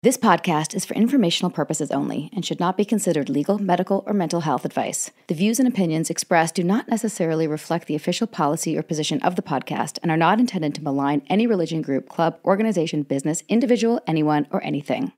This podcast is for informational purposes only and should not be considered legal, medical, or mental health advice. The views and opinions expressed do not necessarily reflect the official policy or position of the podcast and are not intended to malign any religion, group, club, organization, business, individual, anyone, or anything.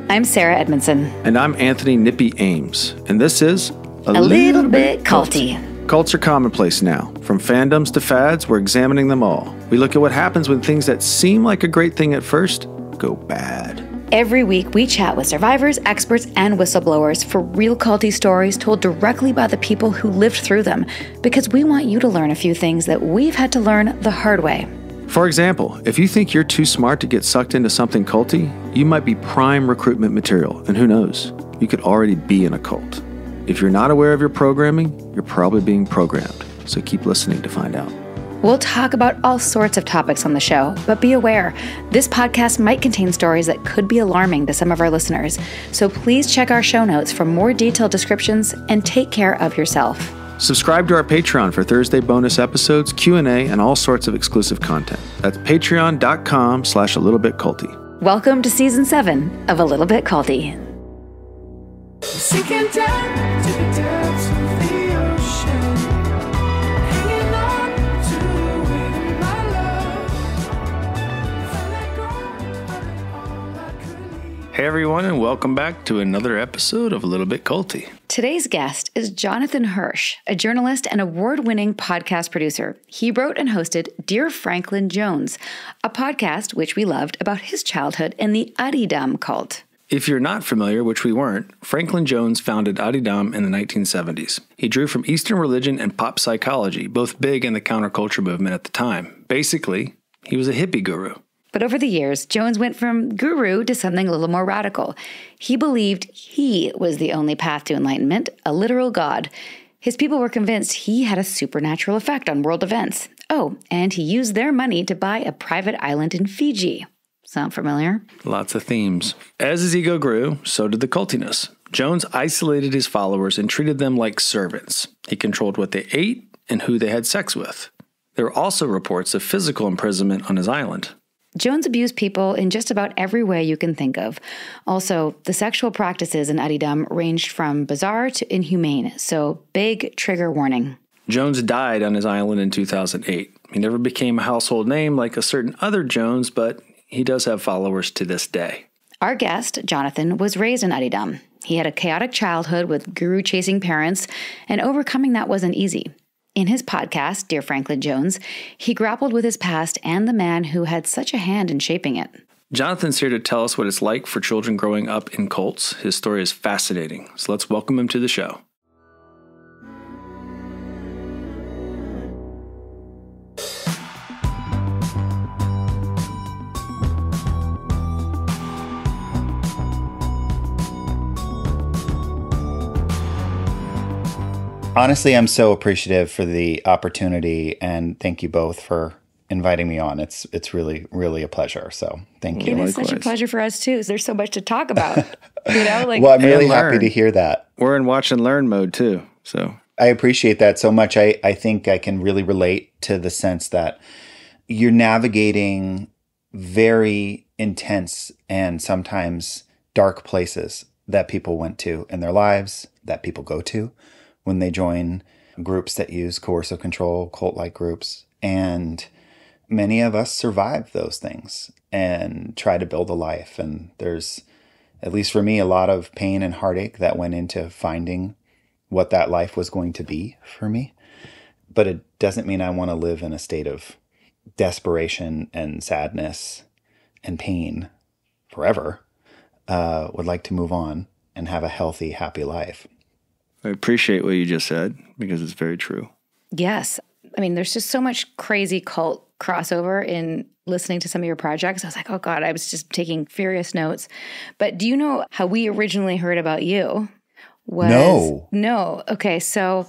I'm Sarah Edmondson. And I'm Anthony Nippy Ames. And this is A Little Bit Culty. Cults are commonplace now. From fandoms to fads, we're examining them all. We look at what happens when things that seem like a great thing at first go bad. Every week, we chat with survivors, experts, and whistleblowers for real culty stories told directly by the people who lived through them, because we want you to learn a few things that we've had to learn the hard way. For example, if you think you're too smart to get sucked into something culty, you might be prime recruitment material, and who knows, you could already be in a cult. If you're not aware of your programming, you're probably being programmed, so keep listening to find out. We'll talk about all sorts of topics on the show, but be aware, this podcast might contain stories that could be alarming to some of our listeners, so please check our show notes for more detailed descriptions and take care of yourself. Subscribe to our Patreon for Thursday bonus episodes, Q&A, and all sorts of exclusive content. That's patreon.com/alittlebitculty. Welcome to Season 7 of A Little Bit Culty. Sinking down to the depths of the ocean, hanging on to my love. If I let go of it all, I could leave. Hey everyone, and welcome back to another episode of A Little Bit Culty. Today's guest is Jonathan Hirsch, a journalist and award-winning podcast producer. He wrote and hosted Dear Franklin Jones, a podcast which we loved about his childhood in the Adidam cult. If you're not familiar, which we weren't, Franklin Jones founded Adidam in the 1970s. He drew from Eastern religion and pop psychology, both big in the counterculture movement at the time. Basically, he was a hippie guru. But over the years, Jones went from guru to something a little more radical. He believed he was the only path to enlightenment, a literal god. His people were convinced he had a supernatural effect on world events. Oh, and he used their money to buy a private island in Fiji. Sound familiar? Lots of themes. As his ego grew, so did the cultiness. Jones isolated his followers and treated them like servants. He controlled what they ate and who they had sex with. There were also reports of physical imprisonment on his island. Jones abused people in just about every way you can think of. Also, the sexual practices in Adidam ranged from bizarre to inhumane, so big trigger warning. Jones died on his island in 2008. He never became a household name like a certain other Jones, but he does have followers to this day. Our guest, Jonathan, was raised in Adidam. He had a chaotic childhood with guru-chasing parents, and overcoming that wasn't easy. In his podcast, Dear Franklin Jones, he grappled with his past and the man who had such a hand in shaping it. Jonathan's here to tell us what it's like for children growing up in cults. His story is fascinating, so let's welcome him to the show. Honestly, I'm so appreciative for the opportunity, and thank you both for inviting me on. It's really, really a pleasure. So thank you. It is such a pleasure for us too. There's so much to talk about. Well, I'm really happy to hear that. We're in watch and learn mode too. So I appreciate that so much. I think I can really relate to the sense that you're navigating very intense and sometimes dark places that people went to in their lives, that people go to when they join groups that use coercive control, cult-like groups. And many of us survive those things and try to build a life. And there's, at least for me, a lot of pain and heartache that went into finding what that life was going to be for me. But it doesn't mean I want to live in a state of desperation and sadness and pain forever. Would like to move on and have a healthy, happy life. I appreciate what you just said because it's very true. Yes. I mean, there's just so much crazy cult crossover in listening to some of your projects. I was like, oh God, I was just taking furious notes. But do you know how we originally heard about you? No. Okay, so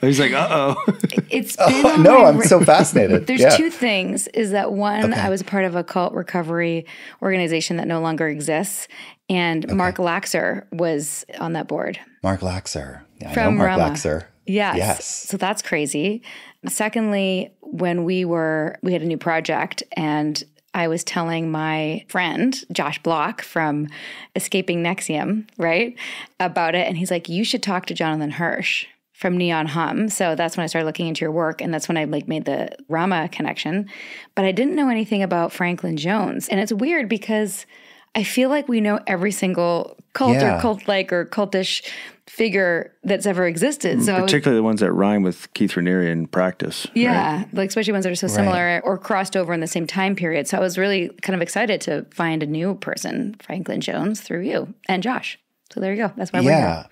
he's like, uh-oh. It's been I'm so fascinated. There's two things. Is that one, I was a part of a cult recovery organization that no longer exists, and Mark Laxer was on that board. Mark Laxer. Yeah, I know From Mark Rama. Laxer. Yes. Yes. So that's crazy. Secondly, when we had a new project and I was telling my friend, Josh Block from Escaping Nexium, right, about it. And he's like, you should talk to Jonathan Hirsch from Neon Hum. So that's when I started looking into your work. And that's when I made the Rama connection. But I didn't know anything about Franklin Jones. And it's weird because I feel like we know every single cult or cult-like or cultish figure that's ever existed. So particularly the ones that rhyme with Keith Raniere in practice. yeah, Right? especially ones that are so similar or crossed over in the same time period. So I was really kind of excited to find a new person, Franklin Jones, through you and Josh. So there you go. That's why we're here.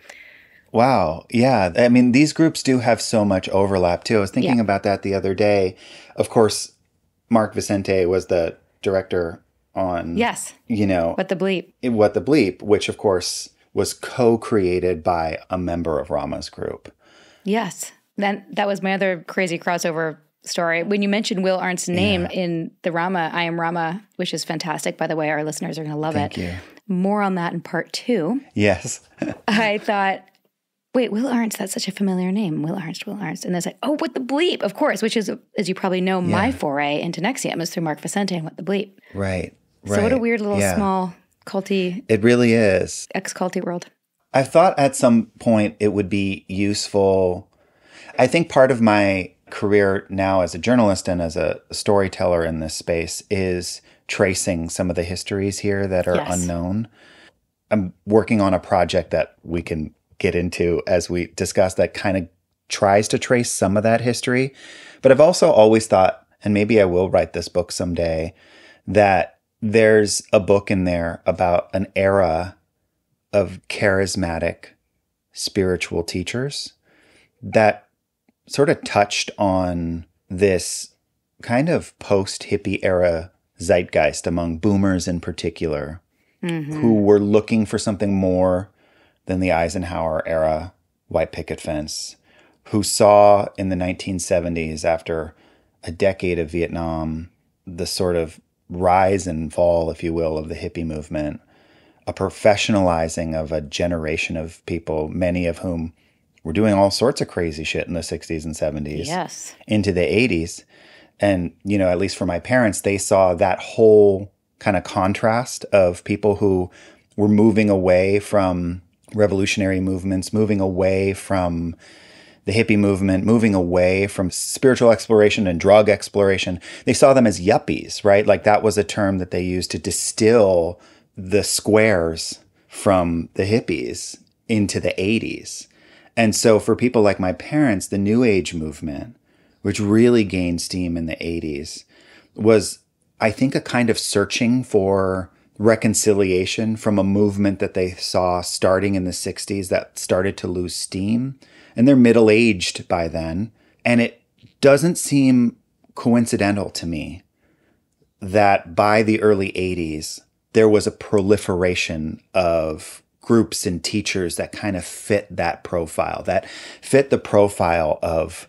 Wow. Yeah. I mean, these groups do have so much overlap too. I was thinking about that the other day. Of course, Mark Vicente was the director on, Yes. What the Bleep. What the Bleep, which of course was co-created by a member of Rama's group. Yes. Then that was my other crazy crossover story. When you mentioned Will Arndt's name in the Rama, I Am Rama, which is fantastic, by the way, our listeners are going to love Thank it. you. More on that in part 2. Yes. I thought, wait, Will Arndt's, that's such a familiar name. Will Arndt's. And it's like, oh, What the Bleep, of course, which is, as you probably know, my foray into Nexium is through Mark Vicente and What the Bleep. Right. So what a weird little small culty, It really is. ex-culty world. I thought at some point it would be useful. I think part of my career now as a journalist and as a storyteller in this space is tracing some of the histories here that are unknown. I'm working on a project that we can get into as we discuss that kind of tries to trace some of that history. But I've also always thought, and maybe I will write this book someday, that there's a book in there about an era of charismatic spiritual teachers that sort of touched on this kind of post-hippie era zeitgeist among boomers in particular, who were looking for something more than the Eisenhower era white picket fence, who saw in the 1970s, after a decade of Vietnam, the sort of rise and fall, if you will, of the hippie movement, a professionalizing of a generation of people, many of whom were doing all sorts of crazy shit in the 60s and 70s into the 80s. And, at least for my parents, they saw that whole kind of contrast of people who were moving away from revolutionary movements, moving away from the hippie movement, moving away from spiritual exploration and drug exploration. They saw them as yuppies, right? Like that was a term that they used to distill the squares from the hippies into the 80s. And so for people like my parents, the New Age movement, which really gained steam in the 80s, was, I think, a kind of searching for reconciliation from a movement that they saw starting in the 60s that started to lose steam. And they're middle-aged by then. And it doesn't seem coincidental to me that by the early 80s, there was a proliferation of groups and teachers that kind of fit that profile, that fit the profile of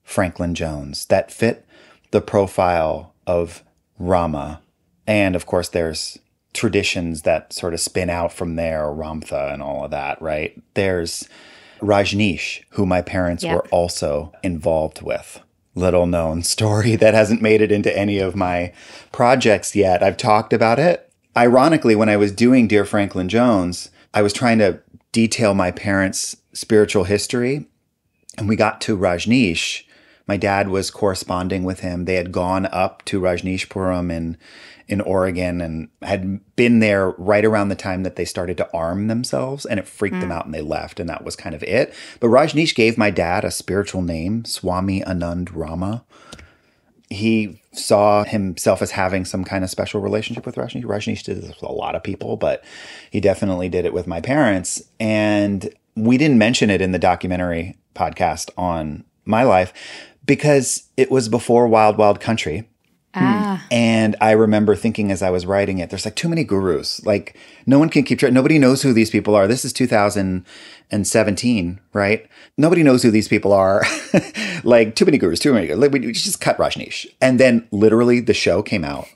Franklin Jones, that fit the profile of Rama. And of course, there's traditions that sort of spin out from there, Ramtha and all of that, right? There's Rajneesh, who my parents were also involved with. Little known story that hasn't made it into any of my projects yet. I've talked about it. Ironically, when I was doing Dear Franklin Jones, I was trying to detail my parents' spiritual history. And we got to Rajneesh. My dad was corresponding with him. They had gone up to Rajneeshpuram in Oregon and had been there right around the time that they started to arm themselves, and it freaked them out and they left, and that was kind of it. But Rajneesh gave my dad a spiritual name, Swami Anand Rama. He saw himself as having some kind of special relationship with Rajneesh. Rajneesh did this with a lot of people, but he definitely did it with my parents. And we didn't mention it in the documentary podcast on my life because it was before Wild Wild Country. And I remember thinking as I was writing it, there's like too many gurus. Like no one can keep track. Nobody knows who these people are. This is 2017, right? Nobody knows who these people are. Like too many gurus, too many. Like, we just cut Rajneesh. And then literally the show came out.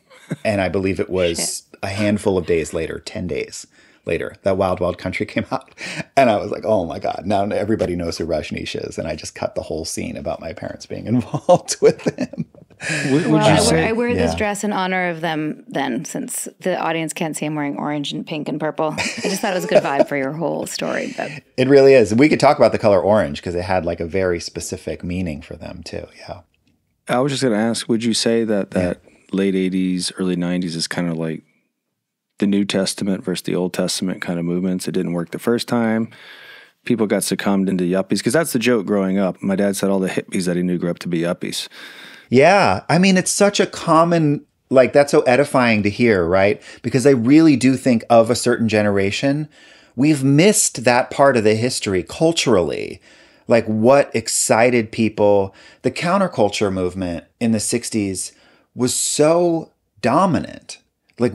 And I believe it was a handful of days later, 10 days later. That Wild Wild Country came out. And I was like, oh my God, now everybody knows who Rajneesh is. And I just cut the whole scene about my parents being involved with him. Would Well, you I say? wear this Yeah. dress in honor of them then, since the audience can't see I'm wearing orange and pink and purple. I just thought it was a good vibe for your whole story. But It really is. We could talk about the color orange because it had like a very specific meaning for them too. Yeah. I was just going to ask, would you say that late 80s, early 90s is kind of like the New Testament versus the Old Testament kind of movements? It didn't work the first time. People got succumbed into yuppies, because that's the joke growing up. My dad said all the hippies that he knew grew up to be yuppies. Yeah. I mean, it's such a common, like, that's so edifying to hear, right? Because I really do think of a certain generation, we've missed that part of the history culturally. Like what excited people, the counterculture movement in the 60s was so dominant. Like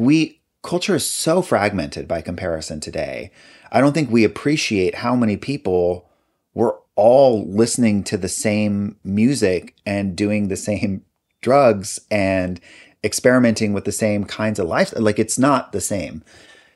culture is so fragmented by comparison today. I don't think we appreciate how many people were all listening to the same music and doing the same drugs and experimenting with the same kinds of life. Like it's not the same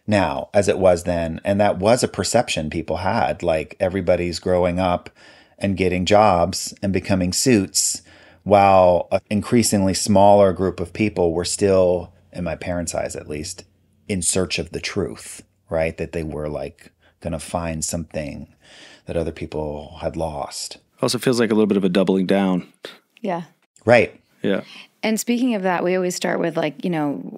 now as it was then. And that was a perception people had. Like everybody's growing up and getting jobs and becoming suits, while an increasingly smaller group of people were still, in my parents' eyes at least, in search of the truth, right? That they were like going to find something that other people had lost. Also feels like a little bit of a doubling down. yeah. Right. Yeah. And speaking of that, we always start with like,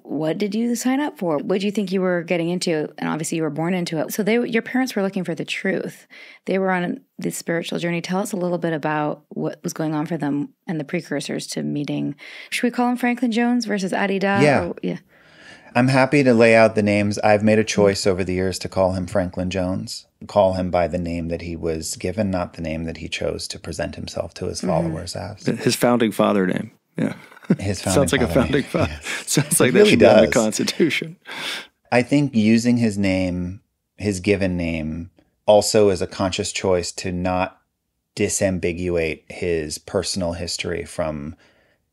what did you sign up for? What did you think you were getting into? And obviously you were born into it. So your parents were looking for the truth. They were on this spiritual journey. Tell us a little bit about what was going on for them and the precursors to meeting. Should we call him Franklin Jones versus Adidam? Yeah. Yeah. I'm happy to lay out the names. I've made a choice over the years to call him Franklin Jones, call him by the name that he was given, not the name that he chose to present himself to his followers as. His founding father name. Yeah. His founding Sounds like a father founding name. father. Yes. Sounds like It that really should be on the does. Constitution. I think using his name, his given name, also is a conscious choice to not disambiguate his personal history from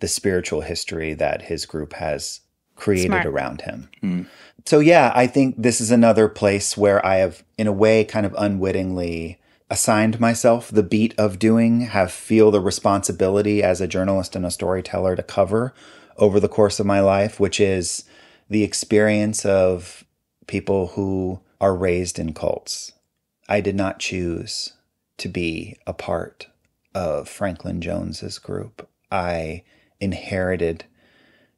the spiritual history that his group has created Smart. around him. So yeah, I think this is another place where I have, in a way, kind of unwittingly assigned myself the beat of feel the responsibility as a journalist and a storyteller to cover over the course of my life, which is the experience of people who are raised in cults. I did not choose to be a part of Franklin Jones's group. I inherited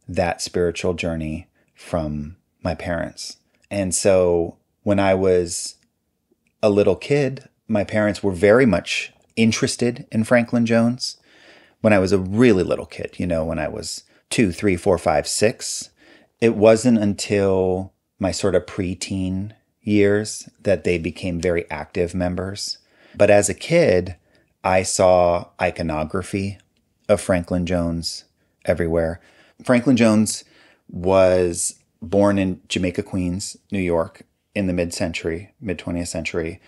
that spiritual journey from my parents. And so when I was a little kid, my parents were very much interested in Franklin Jones. When I was a really little kid, when I was 2, 3, 4, 5, 6, it wasn't until my sort of preteen years that they became very active members. But as a kid, I saw iconography of Franklin Jones everywhere. Franklin Jones was born in Jamaica, Queens, New York in the mid-20th century,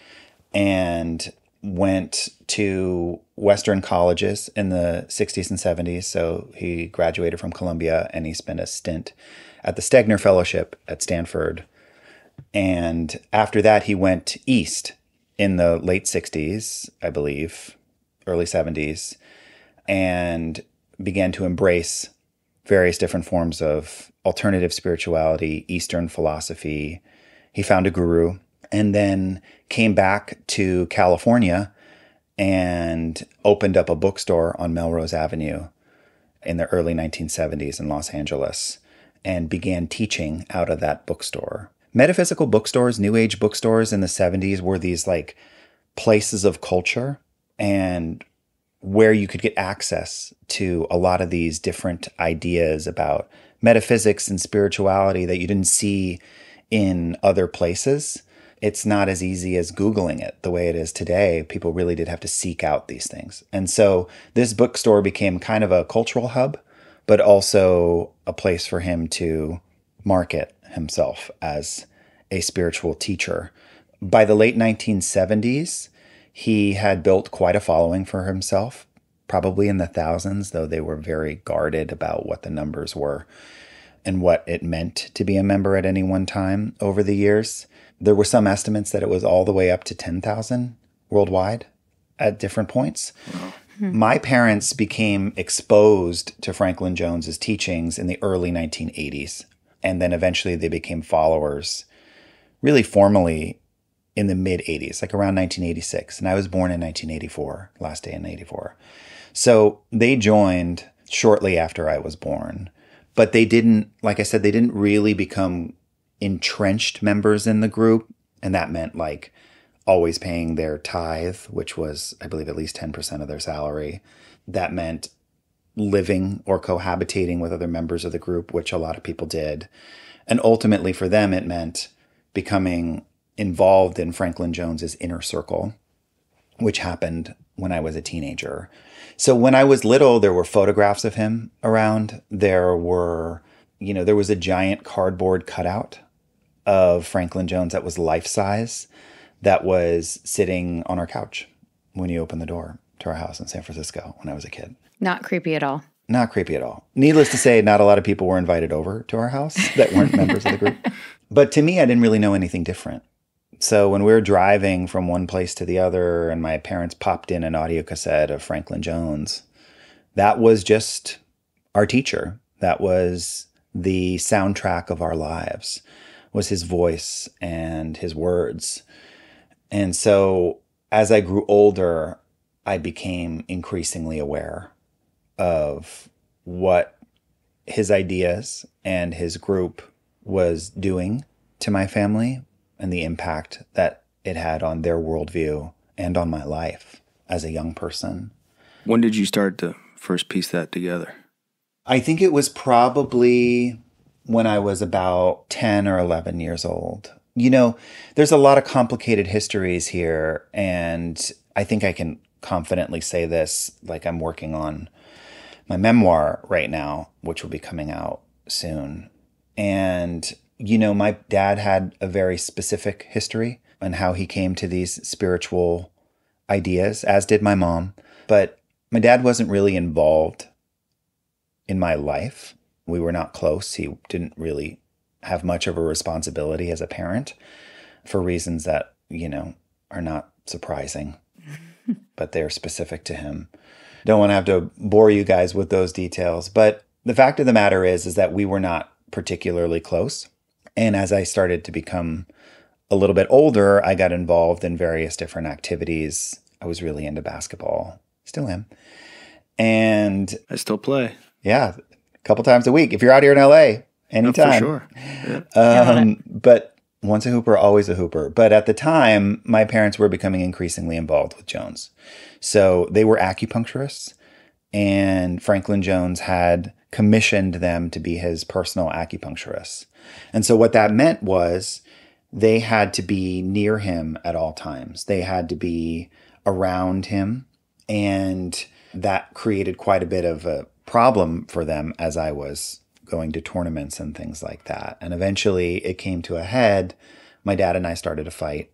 and went to Western colleges in the 60s and 70s. So he graduated from Columbia and he spent a stint at the Stegner Fellowship at Stanford. And after that, he went east in the late 60s, I believe, early 70s, and began to embrace various different forms of alternative spirituality, Eastern philosophy. He found a guru and then came back to California and opened up a bookstore on Melrose Avenue in the early 1970s in Los Angeles and began teaching out of that bookstore. Metaphysical bookstores, New Age bookstores in the 70s were these like places of culture and where you could get access to a lot of these different ideas about metaphysics and spirituality that you didn't see in other places. It's not as easy as Googling it the way it is today. People really did have to seek out these things. And so this bookstore became kind of a cultural hub, but also a place for him to market himself as a spiritual teacher. By the late 1970s, he had built quite a following for himself, probably in the thousands, though they were very guarded about what the numbers were. and what it meant to be a member at any one time over the years. There were some estimates that it was all the way up to 10,000 worldwide at different points. My parents became exposed to Franklin Jones's teachings in the early 1980s, and then eventually they became followers really formally in the mid-80s, like around 1986. And I was born in 1984, last day in 84. So they joined shortly after I was born. But they didn't, like I said, they didn't really become entrenched members in the group. And that meant like always paying their tithe, which was, I believe, at least 10% of their salary. That meant living or cohabitating with other members of the group, which a lot of people did. And ultimately for them, it meant becoming involved in Franklin Jones's inner circle, which happened when I was a teenager. So when I was little, there were photographs of him around. There was a giant cardboard cutout of Franklin Jones that was life-size that was sitting on our couch when you opened the door to our house in San Francisco when I was a kid. Not creepy at all. Not creepy at all. Needless to say, not a lot of people were invited over to our house that weren't members of the group. But to me, I didn't really know anything different. So when we were driving from one place to the other and my parents popped in an audio cassette of Franklin Jones, that was just our teacher. That was the soundtrack of our lives, was his voice and his words. And so as I grew older, I became increasingly aware of what his ideas and his group was doing to my family and the impact that it had on their worldview and on my life as a young person. When did you start to first piece that together? I think it was probably when I was about 10 or 11 years old. You know, there's a lot of complicated histories here, and I think I can confidently say this, like I'm working on my memoir right now, which will be coming out soon. And you know, my dad had a very specific history on how he came to these spiritual ideas, as did my mom. But my dad wasn't really involved in my life. We were not close. He didn't really have much of a responsibility as a parent for reasons that, you know, are not surprising, but they're specific to him. Don't want to have to bore you guys with those details. But the fact of the matter is that we were not particularly close. And as I started to become a little bit older, I got involved in various different activities. I was really into basketball, still am. And I still play. yeah, a couple times a week. If you're out here in LA, anytime. For sure. Yeah. But once a hooper, always a hooper. But at the time, my parents were becoming increasingly involved with Jones. So they were acupuncturists, and Franklin Jones had commissioned them to be his personal acupuncturists. And so what that meant was they had to be near him at all times. They had to be around him. And that created quite a bit of a problem for them as I was going to tournaments and things like that. And eventually it came to a head. My dad and I started a fight.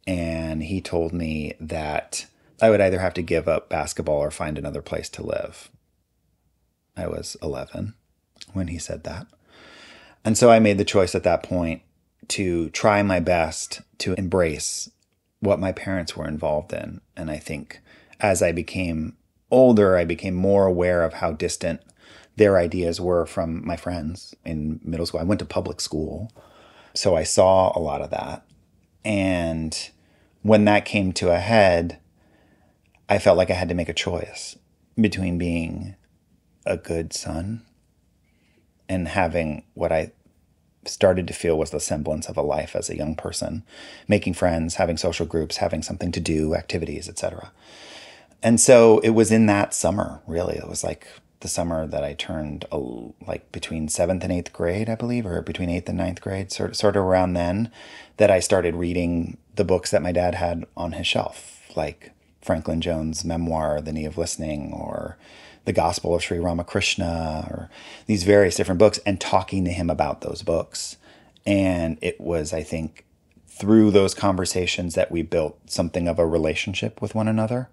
And he told me that I would either have to give up basketball or find another place to live. I was 11 when he said that. And so I made the choice at that point to try my best to embrace what my parents were involved in. And I think as I became older, I became more aware of how distant their ideas were from my friends in middle school. I went to public school, so I saw a lot of that. And when that came to a head, I felt like I had to make a choice between being a good son and having what I started to feel was the semblance of a life as a young person, making friends, having social groups, having something to do, activities, etc. And so it was in that summer, really. It was like the summer that I turned like between 7th and 8th grade, I believe, or between 8th and 9th grade, sort of around then, that I started reading the books that my dad had on his shelf, like Franklin Jones' memoir, The Knee of Listening, or The Gospel of Sri Ramakrishna, or these various different books, and talking to him about those books. And it was, I think, through those conversations that we built something of a relationship with one another,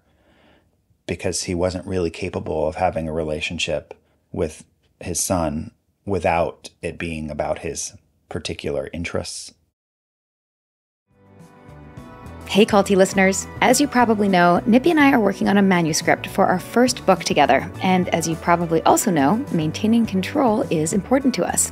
because he wasn't really capable of having a relationship with his son without it being about his particular interests. Hey, Culty listeners. As you probably know, Nippy and I are working on a manuscript for our first book together. And as you probably also know, maintaining control is important to us.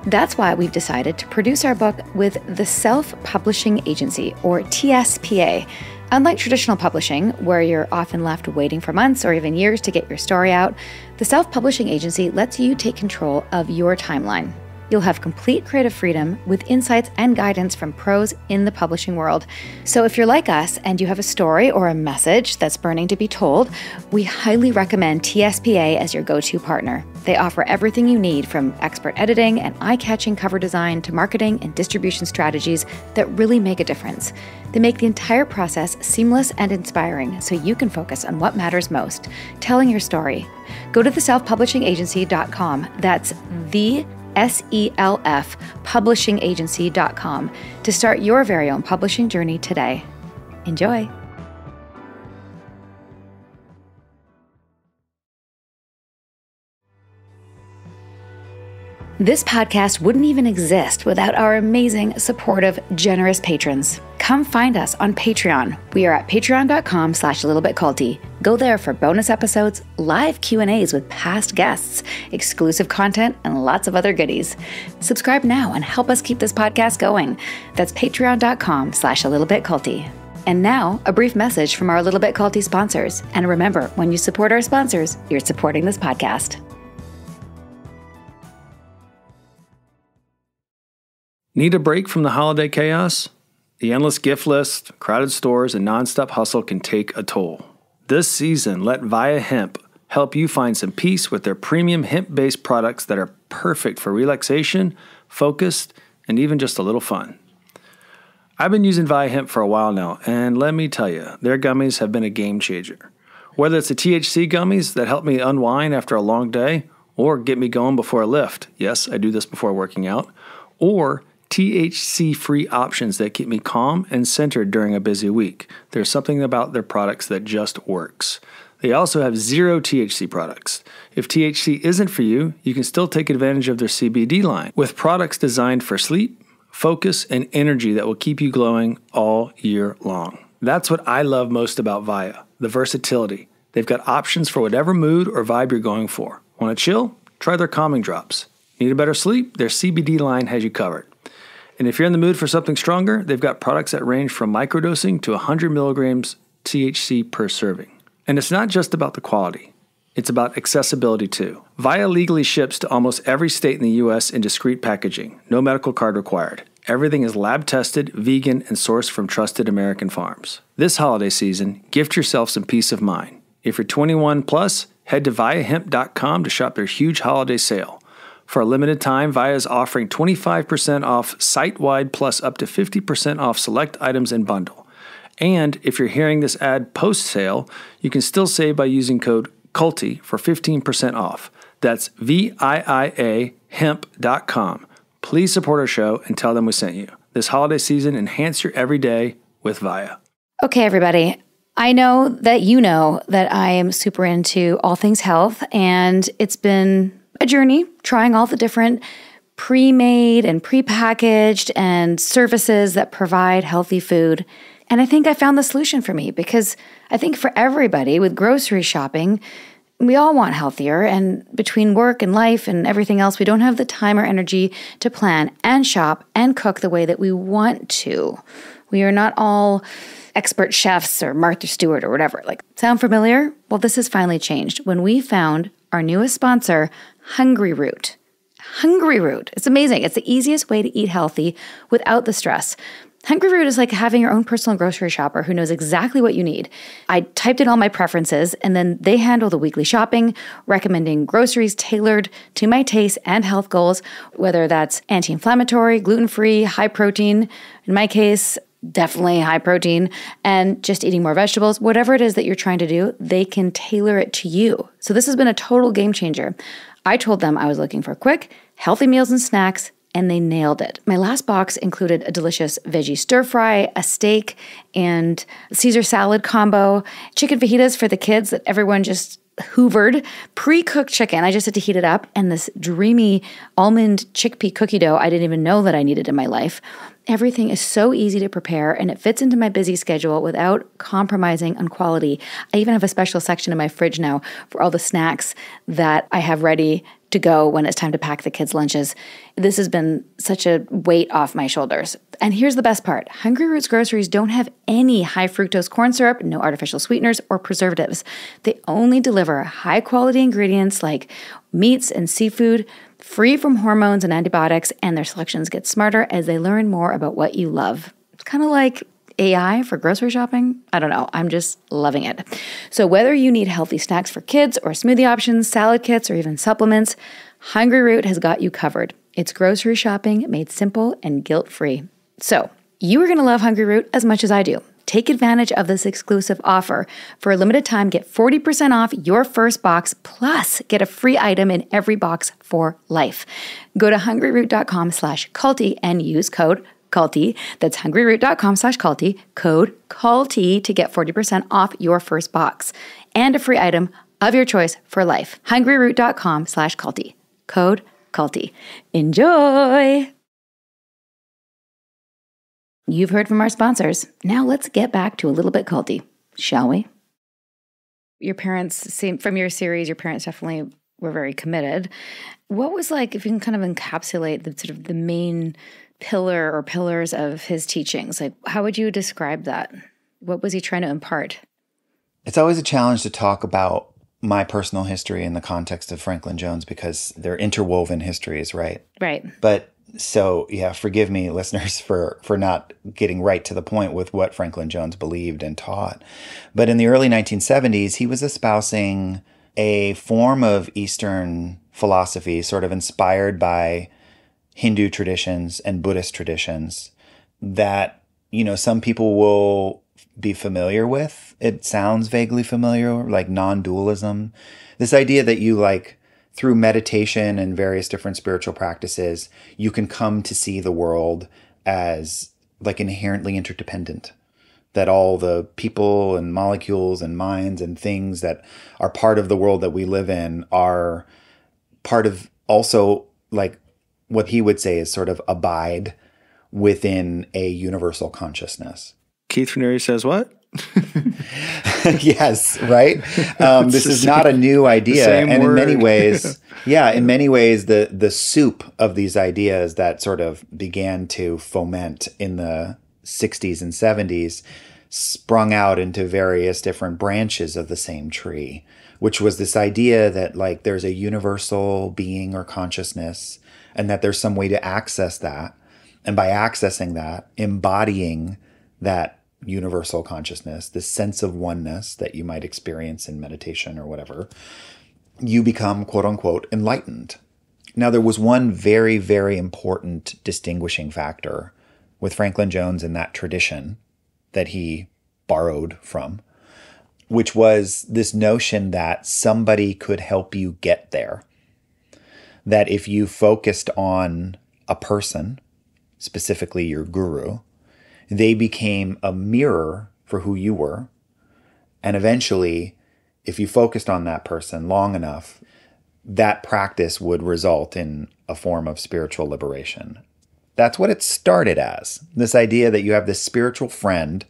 That's why we've decided to produce our book with the Self-Publishing Agency, or TSPA. Unlike traditional publishing, where you're often left waiting for months or even years to get your story out, the Self-Publishing Agency lets you take control of your timeline. You'll have complete creative freedom with insights and guidance from pros in the publishing world. So if you're like us and you have a story or a message that's burning to be told, we highly recommend TSPA as your go-to partner. They offer everything you need, from expert editing and eye-catching cover design to marketing and distribution strategies that really make a difference. They make the entire process seamless and inspiring so you can focus on what matters most, telling your story. Go to theselfpublishingagency.com. That's the SELF publishingagency.com to start your very own publishing journey today. Enjoy. This podcast wouldn't even exist without our amazing, supportive, generous patrons. Come find us on Patreon. We are at patreon.com/littlebitculty. Go there for bonus episodes, live Q&As with past guests, exclusive content, and lots of other goodies. Subscribe now and help us keep this podcast going. That's patreon.com/littlebitculty. And now, a brief message from our Little Bit Culty sponsors. And remember, when you support our sponsors, you're supporting this podcast. Need a break from the holiday chaos? The endless gift list, crowded stores, and nonstop hustle can take a toll. This season, let Via Hemp help you find some peace with their premium hemp-based products that are perfect for relaxation, focus, and even just a little fun. I've been using Via Hemp for a while now, and let me tell you, their gummies have been a game changer. Whether it's the THC gummies that help me unwind after a long day, or get me going before a lift, yes, I do this before working out, or THC-free options that keep me calm and centered during a busy week. There's something about their products that just works. They also have zero THC products. If THC isn't for you, you can still take advantage of their CBD line with products designed for sleep, focus, and energy that will keep you glowing all year long. That's what I love most about Via, the versatility. They've got options for whatever mood or vibe you're going for. Want to chill? Try their calming drops. Need a better sleep? Their CBD line has you covered. And if you're in the mood for something stronger, they've got products that range from microdosing to 100 milligrams THC per serving. And it's not just about the quality. It's about accessibility too. Via legally ships to almost every state in the U.S. in discreet packaging. No medical card required. Everything is lab tested, vegan, and sourced from trusted American farms. This holiday season, gift yourself some peace of mind. If you're 21 plus, head to viahemp.com to shop their huge holiday sale. For a limited time, Via is offering 25% off site-wide plus up to 50% off select items and bundle. And if you're hearing this ad post-sale, you can still save by using code CULTY for 15% off. That's VIIA hemp.com. Please support our show and tell them we sent you. This holiday season, enhance your everyday with Via. Okay, everybody. I know that I am super into all things health, and it's been a journey trying all the different pre-made and pre-packaged and services that provide healthy food. And I think I found the solution for me, because I think for everybody with grocery shopping, we all want healthier, and between work and life and everything else, we don't have the time or energy to plan and shop and cook the way that we want to. We are not all expert chefs or Martha Stewart or whatever. Sound familiar? Well, this has finally changed when we found our newest sponsor, Hungry Root. Hungry Root. It's amazing. It's the easiest way to eat healthy without the stress. Hungry Root is like having your own personal grocery shopper who knows exactly what you need. I typed in all my preferences, and then they handle the weekly shopping, recommending groceries tailored to my taste and health goals, whether that's anti-inflammatory, gluten-free, high protein. In my case, definitely high protein, and just eating more vegetables. Whatever it is that you're trying to do, they can tailor it to you. So this has been a total game changer. I told them I was looking for quick, healthy meals and snacks, and they nailed it. My last box included a delicious veggie stir fry, a steak, and Caesar salad combo, chicken fajitas for the kids that everyone just hoovered, pre-cooked chicken. I just had to heat it up, and this dreamy almond chickpea cookie dough I didn't even know that I needed in my life. Everything is so easy to prepare, and it fits into my busy schedule without compromising on quality. I even have a special section in my fridge now for all the snacks that I have ready to go when it's time to pack the kids' lunches. This has been such a weight off my shoulders. And here's the best part. Hungry Roots groceries don't have any high fructose corn syrup, no artificial sweeteners or preservatives. They only deliver high quality ingredients like meats and seafood, free from hormones and antibiotics, and their selections get smarter as they learn more about what you love. It's kind of like AI for grocery shopping. I don't know. I'm just loving it. So whether you need healthy snacks for kids or smoothie options, salad kits, or even supplements, Hungry Root has got you covered. It's grocery shopping made simple and guilt-free. So you are going to love Hungry Root as much as I do. Take advantage of this exclusive offer. For a limited time, get 40% off your first box, plus get a free item in every box for life. Go to hungryroot.com/culty and use code Culty. That's hungryroot.com/culty, code Culty to get 40% off your first box and a free item of your choice for life. hungryroot.com/culty, code Culty. Enjoy! You've heard from our sponsors. Now let's get back to a little bit culty, shall we? Your parents, from your series, your parents definitely were very committed. What was like, if you can kind of encapsulate the sort of the main pillar or pillars of his teachings, like how would you describe that? What was he trying to impart? It's always a challenge to talk about my personal history in the context of Franklin Jones because they're interwoven histories, right? Right. But so, yeah, forgive me, listeners, for not getting right to the point with what Franklin Jones believed and taught. But in the early 1970s, he was espousing a form of Eastern philosophy sort of inspired by Hindu traditions and Buddhist traditions that, you know, some people will be familiar with. It sounds vaguely familiar, like non-dualism. This idea that you through meditation and various different spiritual practices, you can come to see the world as inherently interdependent. That all the people and molecules and minds and things that are part of the world that we live in are part of also what he would say is sort of abide within a universal consciousness. Keith Raniere says what? Yes, right? This is not a new idea. And word. in many ways, the soup of these ideas that sort of began to foment in the 60s and 70s sprung out into various different branches of the same tree, which was this idea that there's a universal being or consciousness and that there's some way to access that. And by accessing that, embodying that universal consciousness, this sense of oneness that you might experience in meditation or whatever, you become, quote unquote, enlightened. Now, there was one very, very important distinguishing factor with Franklin Jones in that tradition that he borrowed from, which was this notion that somebody could help you get there. That if you focused on a person, specifically your guru, they became a mirror for who you were. And eventually, if you focused on that person long enough, that practice would result in a form of spiritual liberation. That's what it started as. This idea that you have this spiritual friend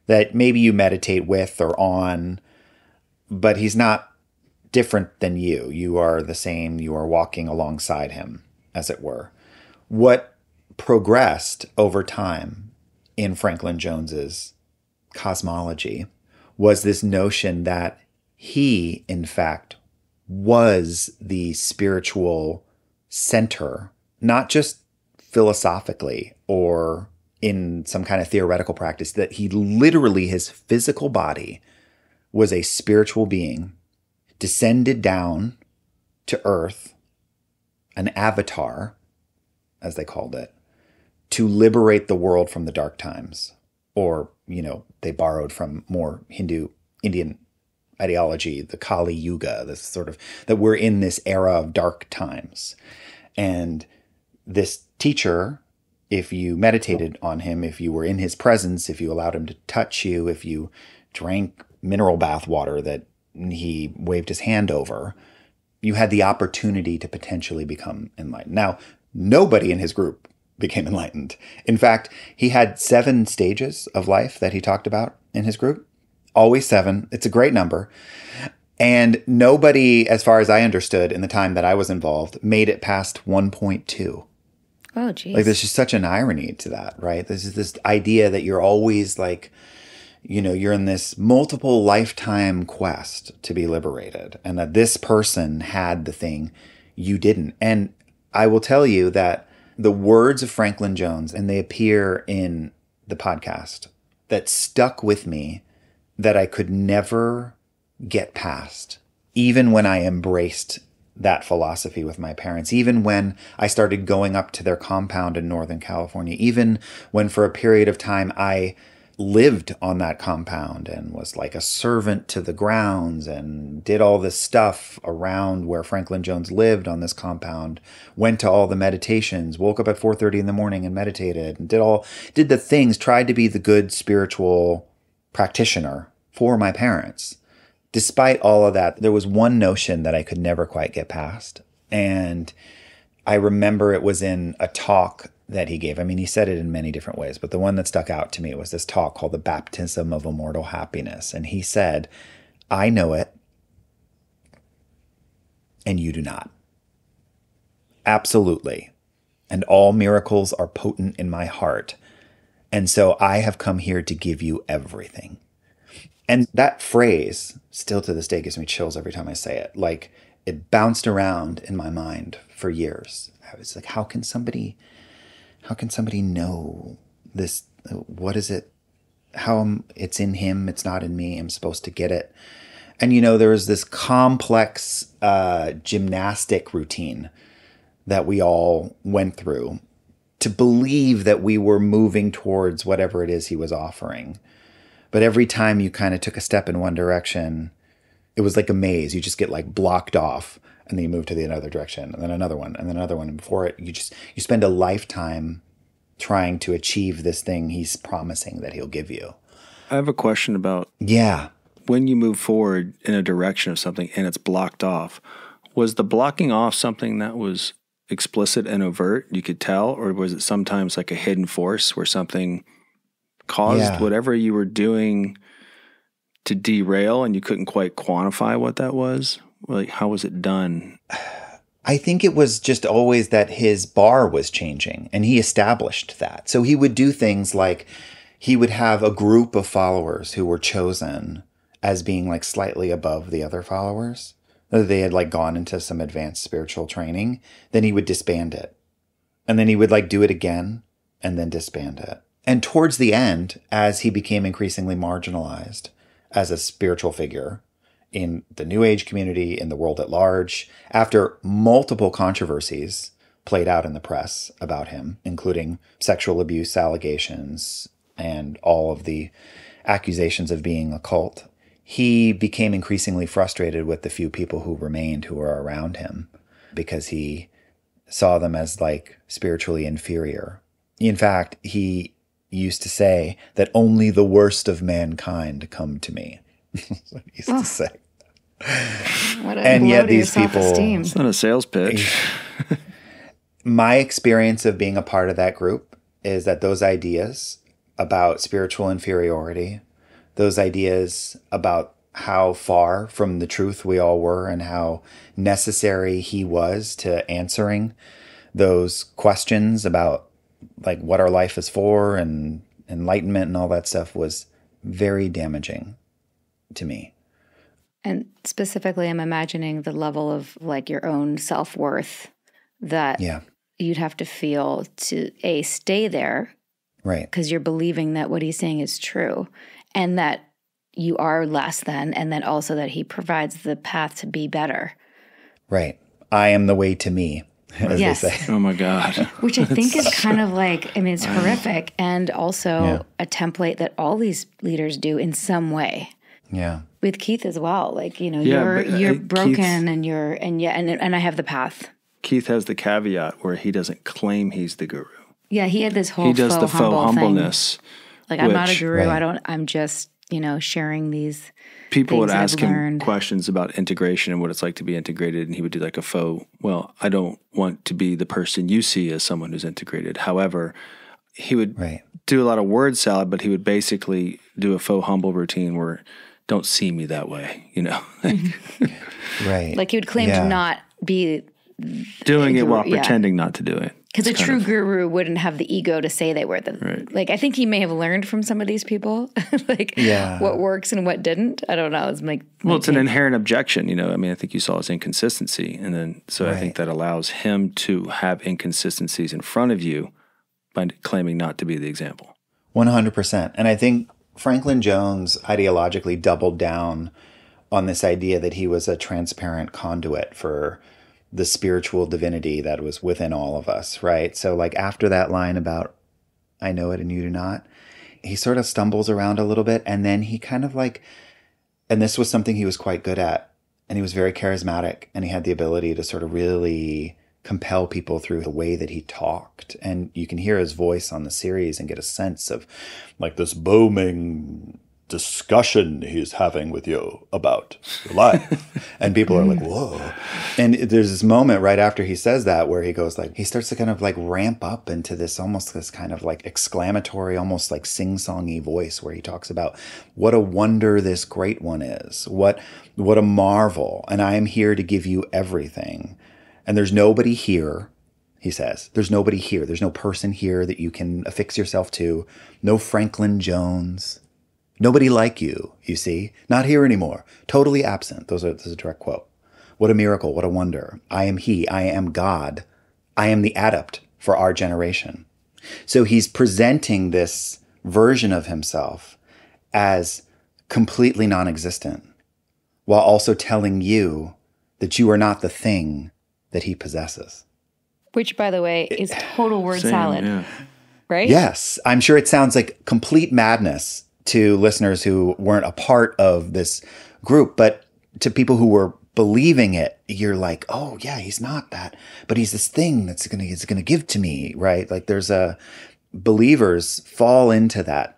that maybe you meditate with or on, but he's not different than you. You are the same. You are walking alongside him, as it were. What progressed over time in Franklin Jones's cosmology was this notion that he, in fact, was the spiritual center, not just philosophically or in some kind of theoretical practice, that he literally, his physical body was a spiritual being, descended down to earth, an avatar, as they called it, to liberate the world from the dark times. Or, they borrowed from more Indian ideology, the Kali Yuga, this sort of, that we're in this era of dark times. And this teacher, if you meditated on him, if you were in his presence, if you allowed him to touch you, if you drank mineral bath water that he waved his hand over, you had the opportunity to potentially become enlightened. Now, nobody in his group became enlightened. In fact, he had 7 stages of life that he talked about in his group. Always 7. It's a great number. And nobody, as far as I understood in the time that I was involved, made it past 1.2. Oh, geez. Like, there's just such an irony to that, right? This is this idea that you're always like, you're in this multiple lifetime quest to be liberated, and that this person had the thing you didn't. And I will tell you that the words of Franklin Jones, and they appear in the podcast, that stuck with me, that I could never get past, even when I embraced that philosophy with my parents, even when I started going up to their compound in Northern California, even when for a period of time I lived on that compound and was like a servant to the grounds and did all this stuff around where Franklin Jones lived on this compound, went to all the meditations, woke up at 4:30 in the morning and meditated, and did the things, tried to be the good spiritual practitioner for my parents. Despite all of that, there was one notion that I could never quite get past. And I remember it was in a talk that he gave. I mean, he said it in many different ways, but the one that stuck out to me was this talk called The Baptism of Immortal Happiness. And he said, I know it, and you do not. Absolutely. And all miracles are potent in my heart. And so I have come here to give you everything. And that phrase, still to this day, gives me chills every time I say it. Like, it bounced around in my mind for years. I was like, how can somebody know this? What is it? It's in him, it's not in me. I'm supposed to get it. And, there was this complex gymnastic routine that we all went through to believe that we were moving towards whatever it is he was offering. But every time you kind of took a step in one direction, it was like a maze. You just get like blocked off, and then you move to the other direction, and then another one, and then another one. And before it, you spend a lifetime trying to achieve this thing he's promising that he'll give you. I have a question about when you move forward in a direction of something and it's blocked off. Was the blocking off something that was explicit and overt, you could tell, or was it sometimes like a hidden force where something caused whatever you were doing to derail and you couldn't quite quantify what that was? Like, how was it done? I think it was just always that his bar was changing, and he established that. So he would do things like he would have a group of followers who were chosen as being like slightly above the other followers. They had like gone into some advanced spiritual training. Then he would disband it. And then he would like do it again and then disband it. And towards the end, as he became increasingly marginalized as a spiritual figure in the New Age community, in the world at large, after multiple controversies played out in the press about him, including sexual abuse allegations and all of the accusations of being a cult, he became increasingly frustrated with the few people who remained who were around him because he saw them as like spiritually inferior. In fact, he used to say that only the worst of mankind come to me. That's what he used to say. What a and blow yet to these your people, self-esteem. It's not a sales pitch. my experience of being a part of that group is that those ideas about spiritual inferiority, those ideas about how far from the truth we all were and how necessary he was to answering those questions about like what our life is for and enlightenment and all that stuff was very damaging to me. And specifically, I'm imagining the level of like your own self-worth that you'd have to feel to stay there. Right. Because you're believing that what he's saying is true and that you are less than, and then also that he provides the path to be better. Right. I am the way to me, as they say. Oh my God. Which I think is kind of like, I mean, it's horrific and also a template that all these leaders do in some way. Yeah. With Keith as well. Like, you're broken Keith, and I have the path. Keith has the caveat where he doesn't claim he's the guru. Yeah, he had this whole he does the faux humbleness. thing. Like, I'm not a guru. I'm just sharing these People would things that ask I've him learned. questions about integration and what it's like to be integrated, and he would do like a faux, well, I don't want to be the person you see as someone who's integrated. However, he would Right. do a lot of word salad, but he would basically do a faux humble routine where don't see me that way, Right. Like he would claim to not be, doing it while Yeah. pretending not to do it. because a It's kind true of- guru wouldn't have the ego to say they were the, Right. like, I think he may have learned from some of these people, like Yeah. what works and what didn't. I don't know. It's my Well, it's an take. inherent objection, I mean, I think you saw his inconsistency. And then, so I think that allows him to have inconsistencies in front of you by claiming not to be the example. 100%. And I think Franklin Jones ideologically doubled down on this idea that he was a transparent conduit for the spiritual divinity that was within all of us, right? So like after that line about, I know it and you do not, he sort of stumbles around a little bit. And then he kind of like, and this was something he was quite good at, and he was very charismatic, and he had the ability to sort of really compel people through the way that he talked. And you can hear his voice on the series and get a sense of like this booming discussion he's having with you about life. And people are like, whoa. And there's this moment right after he says that where he goes like, he starts to kind of like ramp up into this almost this kind of like exclamatory, almost like sing-songy voice where he talks about what a wonder this great one is. What a marvel. And I am here to give you everything. And there's nobody here, he says. There's nobody here. There's no person here that you can affix yourself to. No Franklin Jones. Nobody like you, you see. Not here anymore. Totally absent. This is a direct quote. What a miracle. What a wonder. I am he. I am God. I am the adept for our generation. So he's presenting this version of himself as completely non-existent, while also telling you that you are not the thing that he possesses. Which, by the way, is total word Same, salad, yeah. right? Yes, I'm sure it sounds like complete madness to listeners who weren't a part of this group, but to people who were believing it, you're like, oh yeah, he's not that, but he's this thing that's gonna give to me, right? Like there's believers fall into that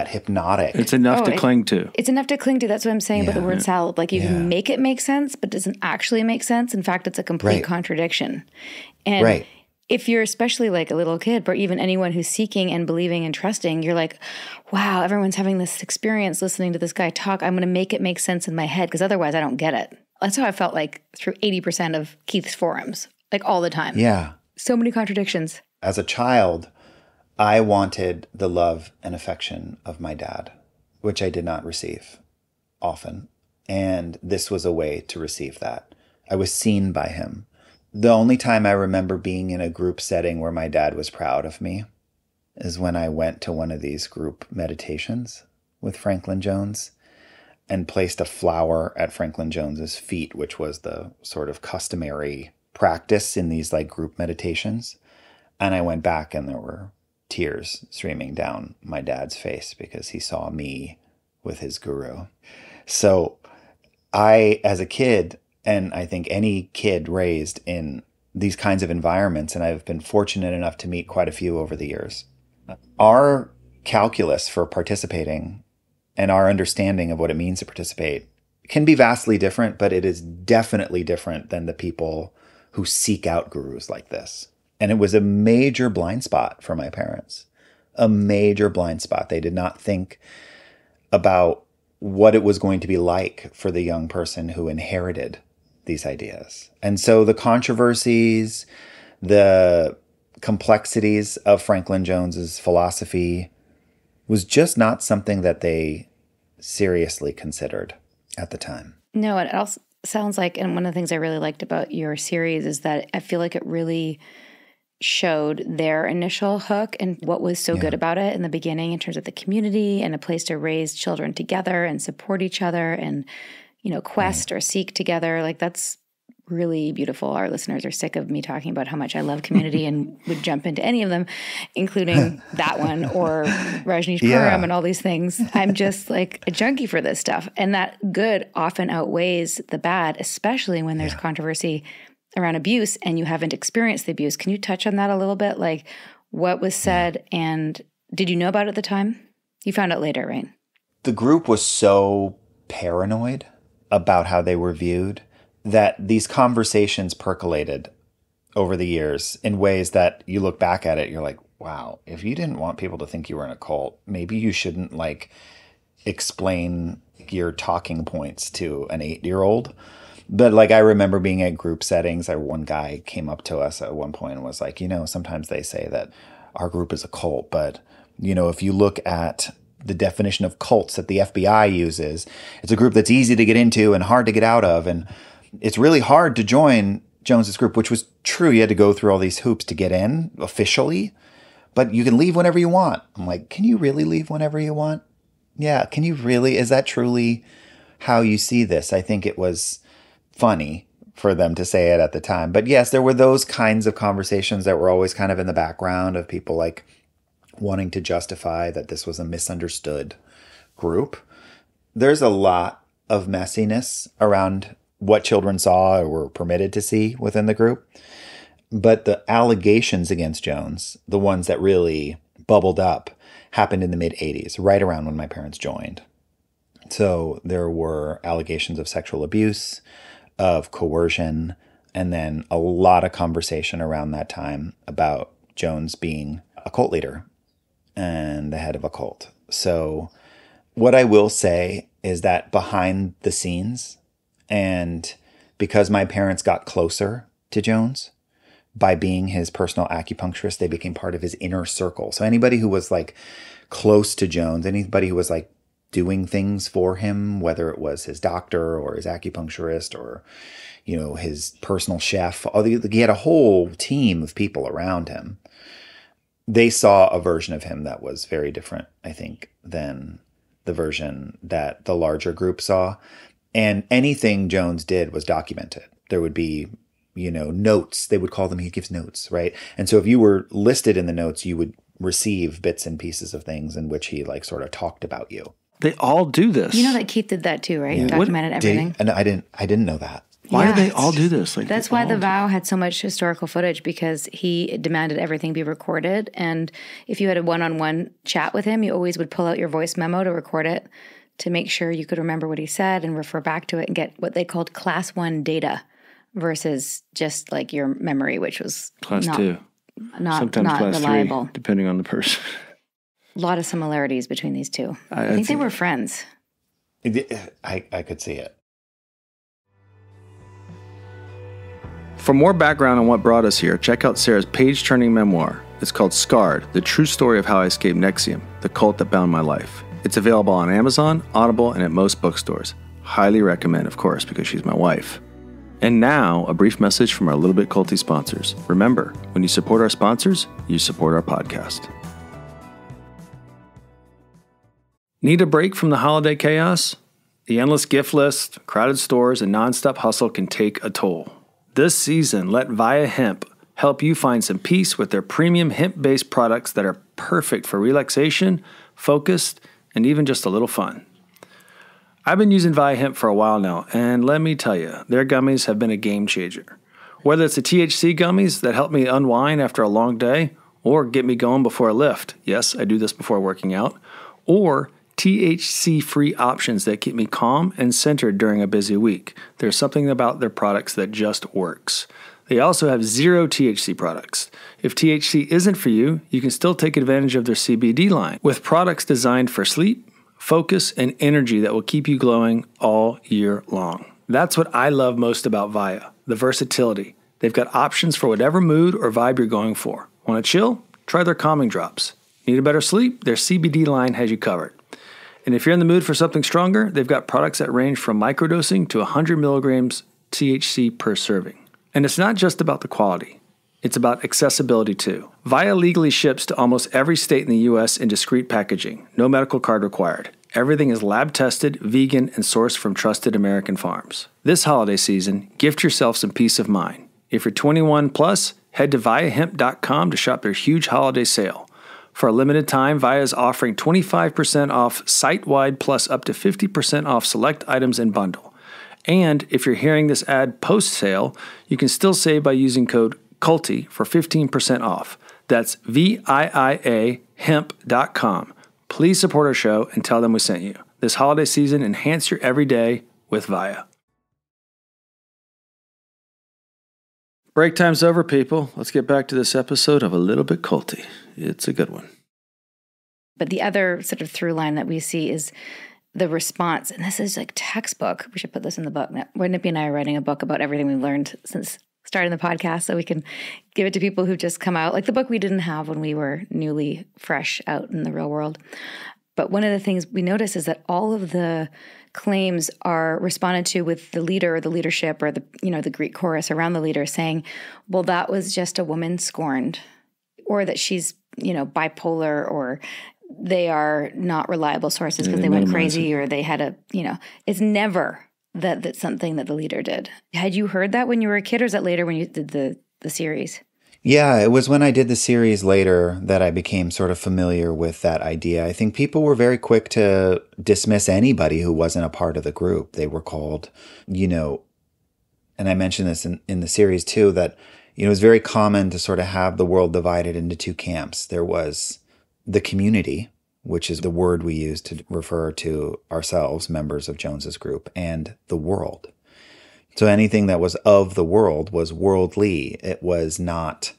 hypnotic. It's enough to it- cling to. It's enough to cling to. That's what I'm saying about the word salad. Like you can make it make sense, but it doesn't actually make sense. In fact, it's a complete Right. contradiction. And Right. if you're especially like a little kid, or even anyone who's seeking and believing and trusting, you're like, wow, everyone's having this experience listening to this guy talk. I'm going to make it make sense in my head because otherwise I don't get it. That's how I felt like through 80% of Keith's forums, like all the time. Yeah. So many contradictions. As a child, I wanted the love and affection of my dad, which I did not receive often. And this was a way to receive that. I was seen by him. The only time I remember being in a group setting where my dad was proud of me is when I went to one of these group meditations with Franklin Jones and placed a flower at Franklin Jones's feet, which was the sort of customary practice in these like group meditations. And I went back and there were tears streaming down my dad's face because he saw me with his guru. So I, as a kid, and I think any kid raised in these kinds of environments, and I've been fortunate enough to meet quite a few over the years, our calculus for participating and our understanding of what it means to participate can be vastly different, but it is definitely different than the people who seek out gurus like this. And it was a major blind spot for my parents, a major blind spot. They did not think about what it was going to be like for the young person who inherited these ideas. And so the controversies, the complexities of Franklin Jones's philosophy was just not something that they seriously considered at the time. No, it also sounds like, and one of the things I really liked about your series is that I feel like it really showed their initial hook and what was so good about it in the beginning in terms of the community and a place to raise children together and support each other and, quest or seek together. Like that's really beautiful. Our listeners are sick of me talking about how much I love community and would jump into any of them, including that one or Rajneesh Puram and all these things. I'm just like a junkie for this stuff. And that good often outweighs the bad, especially when there's controversy around abuse and you haven't experienced the abuse. Can you touch on that a little bit? Like what was said and did you know about it at the time? You found out later, right? the group was so paranoid about how they were viewed that these conversations percolated over the years in ways that you look back at it, you're like, wow, if you didn't want people to think you were in a cult, maybe you shouldn't like explain your talking points to an 8-year-old. But like, I remember being at group settings. One guy came up to us at one point and was like, sometimes they say that our group is a cult, but if you look at the definition of cults that the FBI uses, it's a group that's easy to get into and hard to get out of. And it's really hard to join Jones's group, which was true. You had to go through all these hoops to get in officially, but you can leave whenever you want. I'm like, can you really leave whenever you want? Yeah. Can you really? Is that truly how you see this? I think it was funny for them to say it at the time. But yes, there were those kinds of conversations that were always kind of in the background of people like wanting to justify that this was a misunderstood group. There's a lot of messiness around what children saw or were permitted to see within the group. But the allegations against Jones, the ones that really bubbled up, happened in the mid-'80s, right around when my parents joined. So there were allegations of sexual abuse, of coercion, and then a lot of conversation around that time about Jones being a cult leader and the head of a cult. So what I will say is that behind the scenes, and because my parents got closer to Jones by being his personal acupuncturist, they became part of his inner circle. So anybody who was like close to Jones, anybody who was like doing things for him, whether it was his doctor or his acupuncturist or, his personal chef, he had a whole team of people around him. They saw a version of him that was very different, I think, than the version that the larger group saw. And anything Jones did was documented. There would be, notes. They would call them, he gives notes, right? And so if you were listed in the notes, you would receive bits and pieces of things in which he like sort of talked about you. They all do this. You know that Keith did that too, right? Yeah. Documented everything. And I didn't know that. Why Yeah. do they all do this? Like, That's why The Vow had so much historical footage, because he demanded everything be recorded. And if you had a one-on-one chat with him, you always would pull out your voice memo to record it to make sure you could remember what he said and refer back to it and get what they called class 1 data versus just like your memory, which was Class not, 2. not, Sometimes not class reliable. 3, depending on the person. A lot of similarities between these two. I think they were friends. I could see it. For more background on what brought us here, check out Sarah's page-turning memoir. It's called Scarred, the true story of how I escaped Nexium, the cult that bound my life. It's available on Amazon, Audible, and at most bookstores. Highly recommend, of course, because she's my wife. And now, a brief message from our Little Bit Culty sponsors. Remember, when you support our sponsors, you support our podcast. Need a break from the holiday chaos? The endless gift list, crowded stores, and nonstop hustle can take a toll. This season, let Via Hemp help you find some peace with their premium hemp-based products that are perfect for relaxation, focused, and even just a little fun. I've been using Via Hemp for a while now, and let me tell you, their gummies have been a game changer. Whether it's the THC gummies that help me unwind after a long day, or get me going before a lift, yes, I do this before working out, or THC-free options that keep me calm and centered during a busy week. There's something about their products that just works. They also have zero THC products. If THC isn't for you, you can still take advantage of their CBD line with products designed for sleep, focus, and energy that will keep you glowing all year long. That's what I love most about Via, the versatility. They've got options for whatever mood or vibe you're going for. Want to chill? Try their calming drops. Need a better sleep? Their CBD line has you covered. And if you're in the mood for something stronger, they've got products that range from microdosing to 100 milligrams THC per serving. And it's not just about the quality. It's about accessibility too. Via legally ships to almost every state in the U.S. in discreet packaging. No medical card required. Everything is lab tested, vegan, and sourced from trusted American farms. This holiday season, gift yourself some peace of mind. If you're 21 plus, head to viahemp.com to shop their huge holiday sale. For a limited time, Via is offering 25% off site-wide plus up to 50% off select items and bundle. And if you're hearing this ad post-sale, you can still save by using code Culty for 15% off. That's VIIA hemp.com. Please support our show and tell them we sent you. This holiday season, enhance your everyday with Via. Break time's over, people. Let's get back to this episode of A Little Bit Culty. It's a good one. But the other sort of through line that we see is the response. And this is like textbook. We should put this in the book. When Nippy and I are writing a book about everything we've learned since starting the podcast so we can give it to people who've just come out. Like the book we didn't have when we were newly fresh out in the real world. But one of the things we notice is that all of the claims are responded to with the leader or the leadership or the, the Greek chorus around the leader saying, well, that was just a woman scorned, or that she's, bipolar, or they are not reliable sources because they went crazy or they had it's never that's something that the leader did. Had you heard that when you were a kid, or is that later when you did the series? Yeah, it was when I did the series later that I became sort of familiar with that idea. I think people were very quick to dismiss anybody who wasn't a part of the group. They were called, and I mentioned this in the series too, that, it was very common to sort of have the world divided into two camps. There was the community, which is the word we use to refer to ourselves, members of Jones's group, and the world. So anything that was of the world was worldly. It was not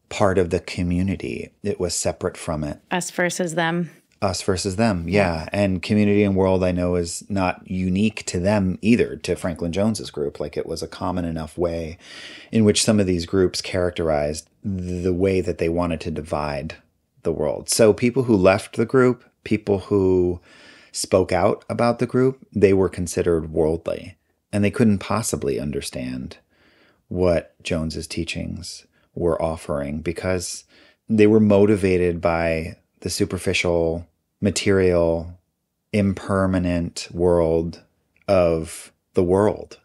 part of the community. It was separate from it. Us versus them. Us versus them, yeah. And community and world, I know, is not unique to them either, to Franklin Jones's group. Like, it was a common enough way in which some of these groups characterized the way that they wanted to divide the world. So people who left the group, people who spoke out about the group, they were considered worldly. And they couldn't possibly understand what Jones's teachings were offering because they were motivated by the superficial, material, impermanent world of the world.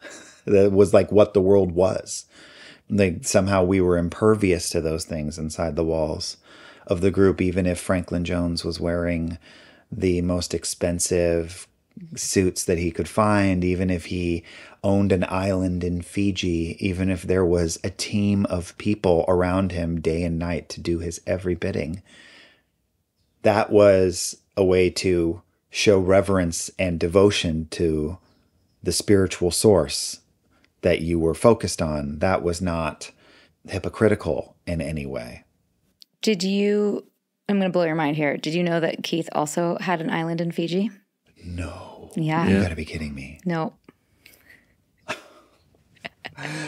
That was like what the world was. Like somehow we were impervious to those things inside the walls of the group, even if Franklin Jones was wearing the most expensive suits that he could find, even if he owned an island in Fiji, even if there was a team of people around him day and night to do his every bidding. That was a way to show reverence and devotion to the spiritual source that you were focused on. That was not hypocritical in any way. I'm going to blow your mind here. Did you know that Keith also had an island in Fiji? No. Yeah. You gotta be kidding me. No.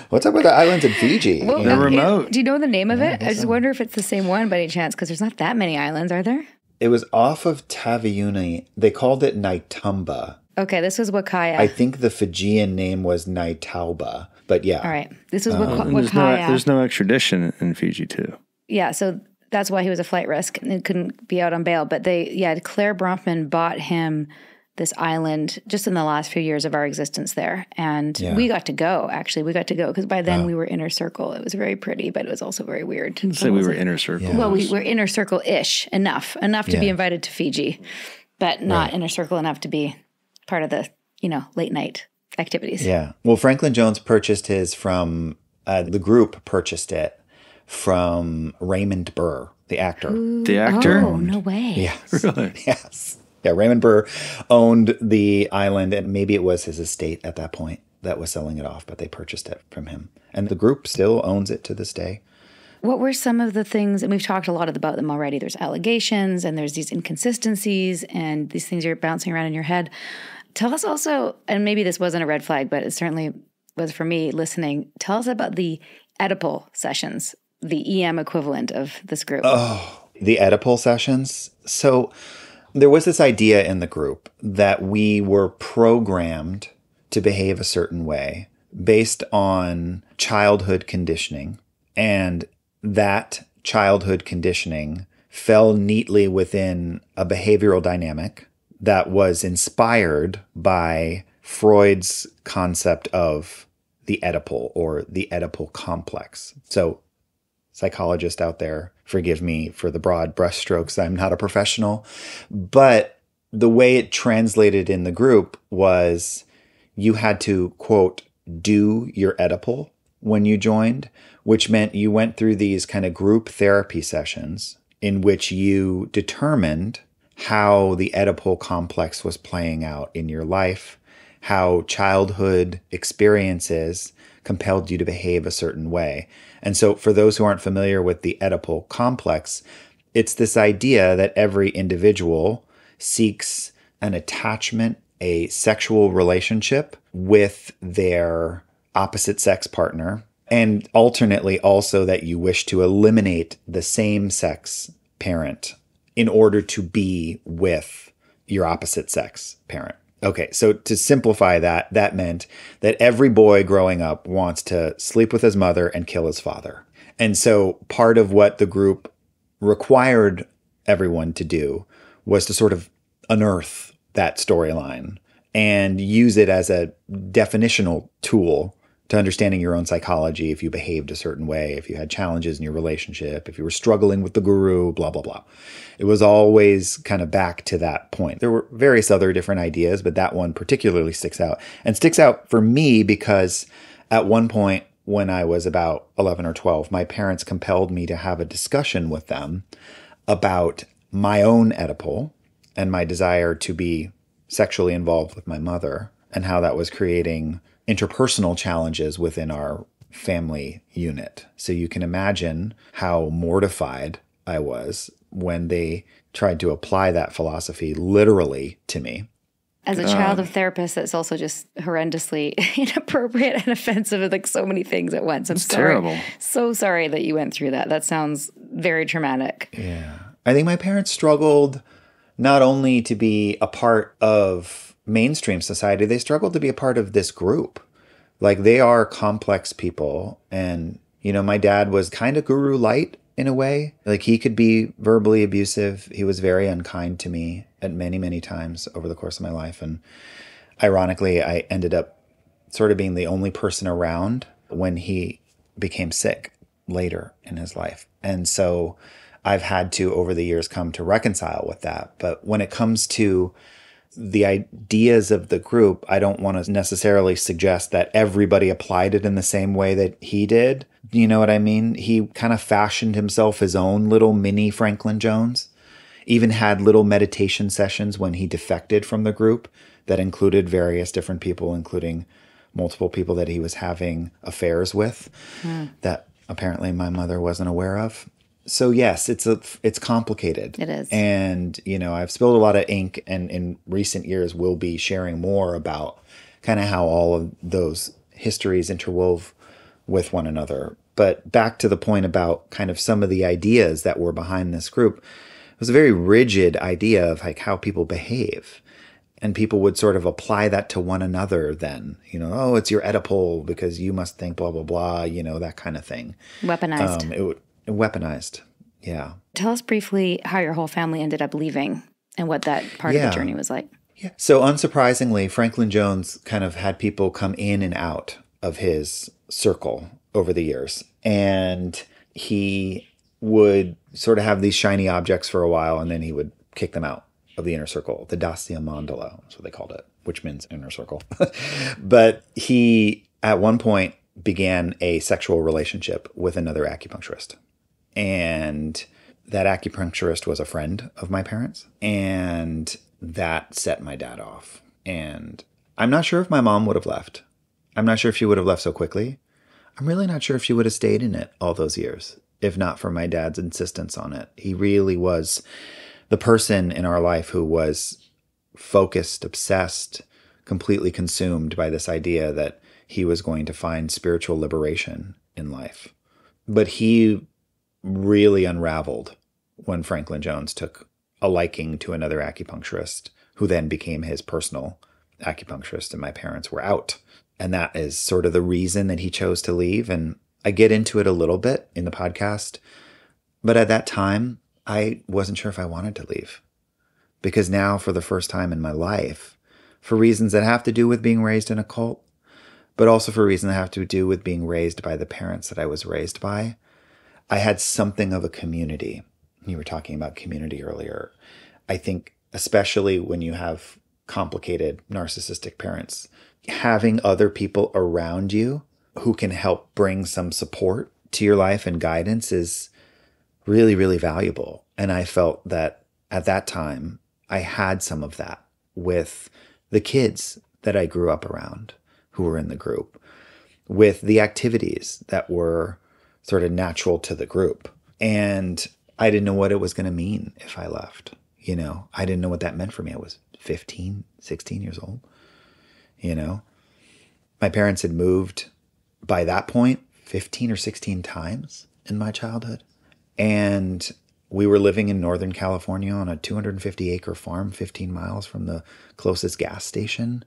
What's up with the islands in Fiji? Well, They're remote. Do you know the name of it? I just so. wonder if it's the same one by any chance, because there's not that many islands, are there? It was off of Taveuni. They called it Naitumba. Okay, this was Wakaya. I think the Fijian name was Naitauba, but yeah. All right. This was And Wakaya. there's no extradition in Fiji, too. Yeah, so that's why he was a flight risk and couldn't be out on bail. But Claire Bronfman bought him this island just in the last few years of our existence there. And we got to go, actually. We got to go because by then we were inner circle. It was very pretty, but it was also very weird. Say we were inner circle. Yeah. Well, we were inner circle-ish enough to be invited to Fiji, but not inner circle enough to be part of the, late night activities. Yeah. Well, Franklin Jones purchased his from, the group purchased it from Raymond Burr, the actor. The actor? Oh, no way. Yes. Really? Yes. Yeah, Raymond Burr owned the island, and maybe it was his estate at that point that was selling it off, but they purchased it from him. And the group still owns it to this day. What were some of the things, and we've talked a lot about them already, there's allegations and there's these inconsistencies and these things are bouncing around in your head. Tell us also, and maybe this wasn't a red flag, but it certainly was for me listening, tell us about the Oedipal sessions, the EM equivalent of this group. Oh, the Oedipal sessions. So there was this idea in the group that we were programmed to behave a certain way based on childhood conditioning. And that childhood conditioning fell neatly within a behavioral dynamic that was inspired by Freud's concept of the Oedipal or the Oedipal complex. So psychologist out there, forgive me for the broad brushstrokes. I'm not a professional, but the way it translated in the group was you had to, quote, do your Oedipal when you joined, which meant you went through these kind of group therapy sessions in which you determined how the Oedipal complex was playing out in your life, how childhood experiences compelled you to behave a certain way. And so for those who aren't familiar with the Oedipal complex, it's this idea that every individual seeks an attachment, a sexual relationship with their opposite sex partner, and alternately also that you wish to eliminate the same sex parent in order to be with your opposite sex parent. Okay, so to simplify that, that meant that every boy growing up wants to sleep with his mother and kill his father. And so part of what the group required everyone to do was to sort of unearth that storyline and use it as a definitional tool to understanding your own psychology, if you behaved a certain way, if you had challenges in your relationship, if you were struggling with the guru, blah, blah, blah. It was always kind of back to that point. There were various other different ideas, but that one particularly sticks out. And sticks out for me because at one point when I was about 11 or 12, my parents compelled me to have a discussion with them about my own Oedipal and my desire to be sexually involved with my mother and how that was creating interpersonal challenges within our family unit. So you can imagine how mortified I was when they tried to apply that philosophy literally to me. As a child of therapists, that's also just horrendously inappropriate and offensive with like so many things at once. I'm sorry. terrible. So sorry that you went through that. That sounds very traumatic. Yeah. I think my parents struggled not only to be a part of mainstream society, they struggled to be a part of this group. Like they are complex people. And, you know, my dad was kind of guru light in a way. Like he could be verbally abusive. He was very unkind to me at many, many times over the course of my life. And ironically, I ended up sort of being the only person around when he became sick later in his life. And so I've had to, over the years, come to reconcile with that. But when it comes to the ideas of the group, I don't want to necessarily suggest that everybody applied it in the same way that he did. You know what I mean? He kind of fashioned himself his own little mini Franklin Jones, even had little meditation sessions when he defected from the group that included various different people, including multiple people that he was having affairs with that apparently my mother wasn't aware of. So yes, it's complicated. It is. And, you know, I've spilled a lot of ink and in recent years we'll be sharing more about kind of how all of those histories interwove with one another. But back to the point about kind of some of the ideas that were behind this group, it was a very rigid idea of like how people behave. And people would sort of apply that to one another then, you know, oh, it's your Oedipal because you must think blah, blah, blah, you know, that kind of thing. Weaponized. Weaponized. Yeah. Tell us briefly how your whole family ended up leaving and what that part of the journey was like. Yeah. So unsurprisingly, Franklin Jones kind of had people come in and out of his circle over the years. And he would sort of have these shiny objects for a while and then he would kick them out of the inner circle. The Dasya Mandala, that's what they called it, which means inner circle. But he, at one point, began a sexual relationship with another acupuncturist. And that acupuncturist was a friend of my parents. And that set my dad off. And I'm not sure if my mom would have left. I'm not sure if she would have left so quickly. I'm really not sure if she would have stayed in it all those years, if not for my dad's insistence on it. He really was the person in our life who was focused, obsessed, completely consumed by this idea that he was going to find spiritual liberation in life. But he really unraveled when Franklin Jones took a liking to another acupuncturist who then became his personal acupuncturist, and my parents were out. And that is sort of the reason that he chose to leave. And I get into it a little bit in the podcast, but at that time, I wasn't sure if I wanted to leave. Because now, for the first time in my life, for reasons that have to do with being raised in a cult, but also for reasons that have to do with being raised by the parents that I was raised by, I had something of a community. You were talking about community earlier. I think especially when you have complicated narcissistic parents, having other people around you who can help bring some support to your life and guidance is really, really valuable. And I felt that at that time, I had some of that with the kids that I grew up around who were in the group, with the activities that were sort of natural to the group. And I didn't know what it was going to mean if I left. You know, I didn't know what that meant for me. I was 15, 16 years old. You know, my parents had moved by that point 15 or 16 times in my childhood. And we were living in Northern California on a 250-acre farm, 15 miles from the closest gas station,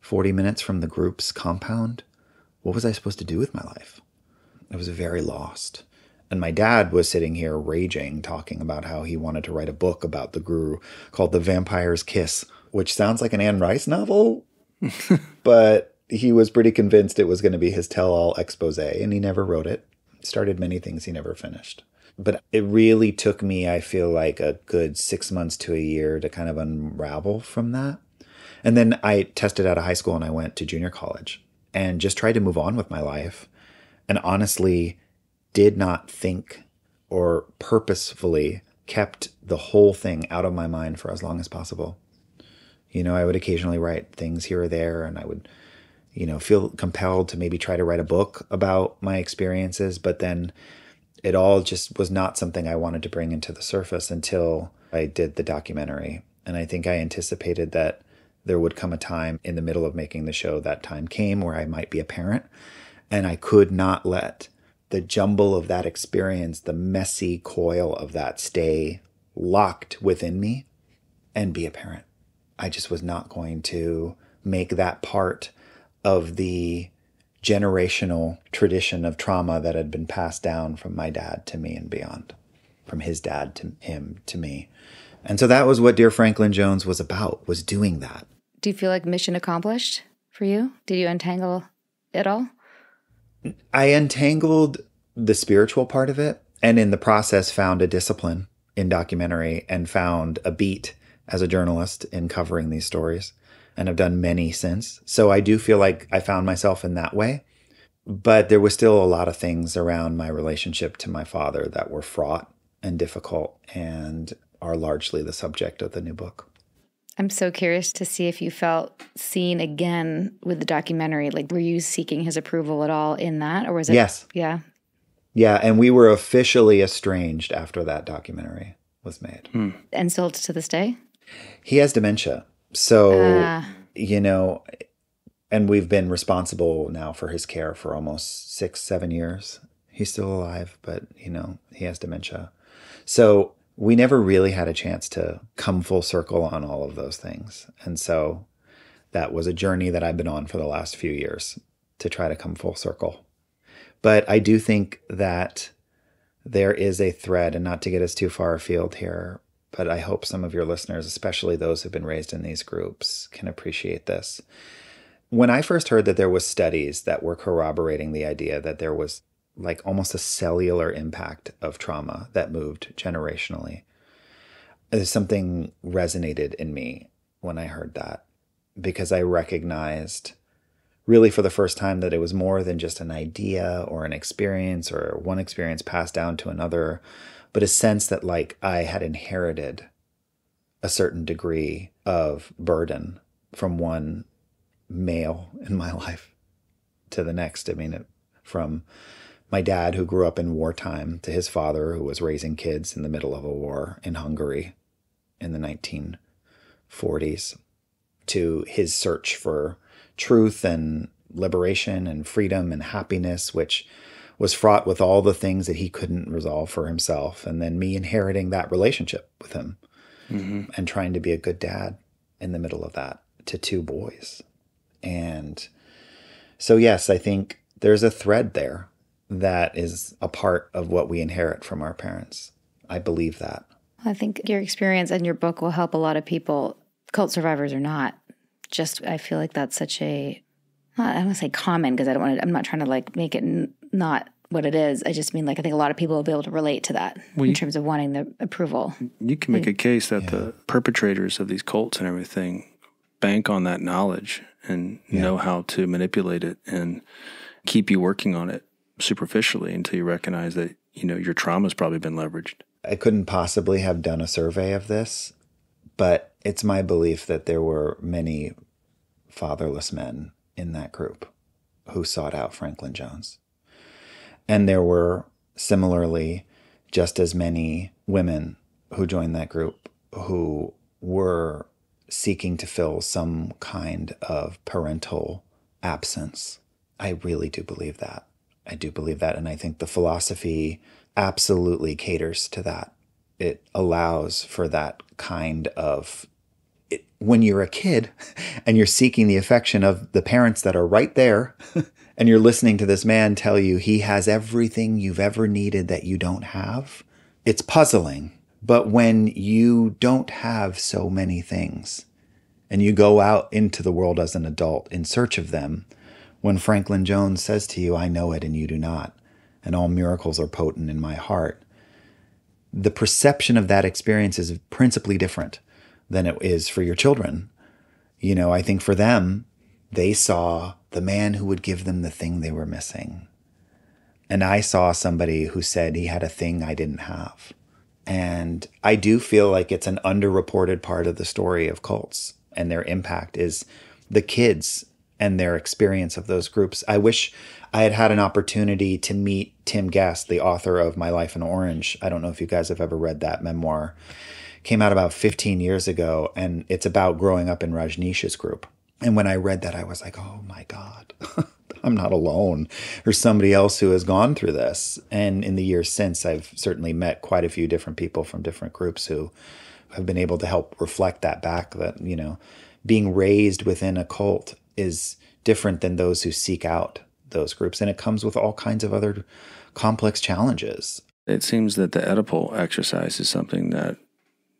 40 minutes from the group's compound. What was I supposed to do with my life? I was very lost. And my dad was sitting here raging, talking about how he wanted to write a book about the guru called The Vampire's Kiss, which sounds like an Anne Rice novel, but he was pretty convinced it was going to be his tell-all expose, and he never wrote it. Started many things he never finished. But it really took me, I feel like, a good 6 months to a year to kind of unravel from that. And then I tested out of high school and I went to junior college and just tried to move on with my life. And honestly, did not think or purposefully kept the whole thing out of my mind for as long as possible. You know, I would occasionally write things here or there, and I would, you know, feel compelled to maybe try to write a book about my experiences, but then it all just was not something I wanted to bring into the surface until I did the documentary. And I think I anticipated that there would come a time in the middle of making the show, that time came where I might be a parent, and I could not let the jumble of that experience, the messy coil of that, stay locked within me and be a parent. I just was not going to make that part of the generational tradition of trauma that had been passed down from my dad to me and beyond, from his dad to him to me. And so that was what Dear Franklin Jones was about, was doing that. Do you feel like mission accomplished for you? Did you untangle it all? I untangled the spiritual part of it, and in the process found a discipline in documentary and found a beat as a journalist in covering these stories, and I've done many since. So I do feel like I found myself in that way, but there was still a lot of things around my relationship to my father that were fraught and difficult and are largely the subject of the new book. I'm so curious to see if you felt seen again with the documentary. Like, were you seeking his approval at all in that? Or was it? Yes. Yeah. Yeah. And we were officially estranged after that documentary was made. And still to this day? He has dementia. So, you know, and we've been responsible now for his care for almost 6-7 years. He's still alive, but, you know, he has dementia. So we never really had a chance to come full circle on all of those things. And so that was a journey that I've been on for the last few years to try to come full circle. But I do think that there is a thread, and not to get us too far afield here, but I hope some of your listeners, especially those who've been raised in these groups, can appreciate this. When I first heard that there was studies that were corroborating the idea that there was like almost a cellular impact of trauma that moved generationally, something resonated in me when I heard that, because I recognized really for the first time that it was more than just an idea or an experience or one experience passed down to another, but a sense that like I had inherited a certain degree of burden from one male in my life to the next. I mean, from my dad, who grew up in wartime, to his father, who was raising kids in the middle of a war in Hungary in the 1940s, to his search for truth and liberation and freedom and happiness, which was fraught with all the things that he couldn't resolve for himself. And then me inheriting that relationship with him and trying to be a good dad in the middle of that to 2 boys. And so, yes, I think there's a thread there that is a part of what we inherit from our parents. I believe that. I think your experience and your book will help a lot of people, cult survivors or not. Just, I feel like that's such a, I don't want to say common, because I'm not trying to like make it not what it is. I just mean like I think a lot of people will be able to relate to that in terms of wanting the approval. You can make a case that the perpetrators of these cults and everything bank on that knowledge and know how to manipulate it and keep you working on it superficially until you recognize that, you know, your trauma's probably been leveraged. I couldn't possibly have done a survey of this, But it's my belief that there were many fatherless men in that group who sought out Franklin Jones. And there were similarly just as many women who joined that group who were seeking to fill some kind of parental absence. I really do believe that. I do believe that. And I think the philosophy absolutely caters to that. It allows for that kind of, when you're a kid and you're seeking the affection of the parents that are right there, and you're listening to this man tell you he has everything you've ever needed that you don't have, it's puzzling. But when you don't have so many things and you go out into the world as an adult in search of them, when Franklin Jones says to you, I know it and you do not, and all miracles are potent in my heart, the perception of that experience is principally different than it is for your children. You know, I think for them, they saw the man who would give them the thing they were missing. And I saw somebody who said he had a thing I didn't have. And I do feel like it's an underreported part of the story of cults and their impact is the kids and their experience of those groups. I wish I had had an opportunity to meet Tim Guest, the author of My Life in Orange. I don't know if you guys have ever read that memoir. Came out about 15 years ago, and it's about growing up in Rajneesh's group. And when I read that, I was like, oh my God, I'm not alone. There's somebody else who has gone through this. And in the years since, I've certainly met quite a few different people from different groups who have been able to help reflect that back, that, you know, being raised within a cult is different than those who seek out those groups. And it comes with all kinds of other complex challenges. It seems that the Oedipal exercise is something that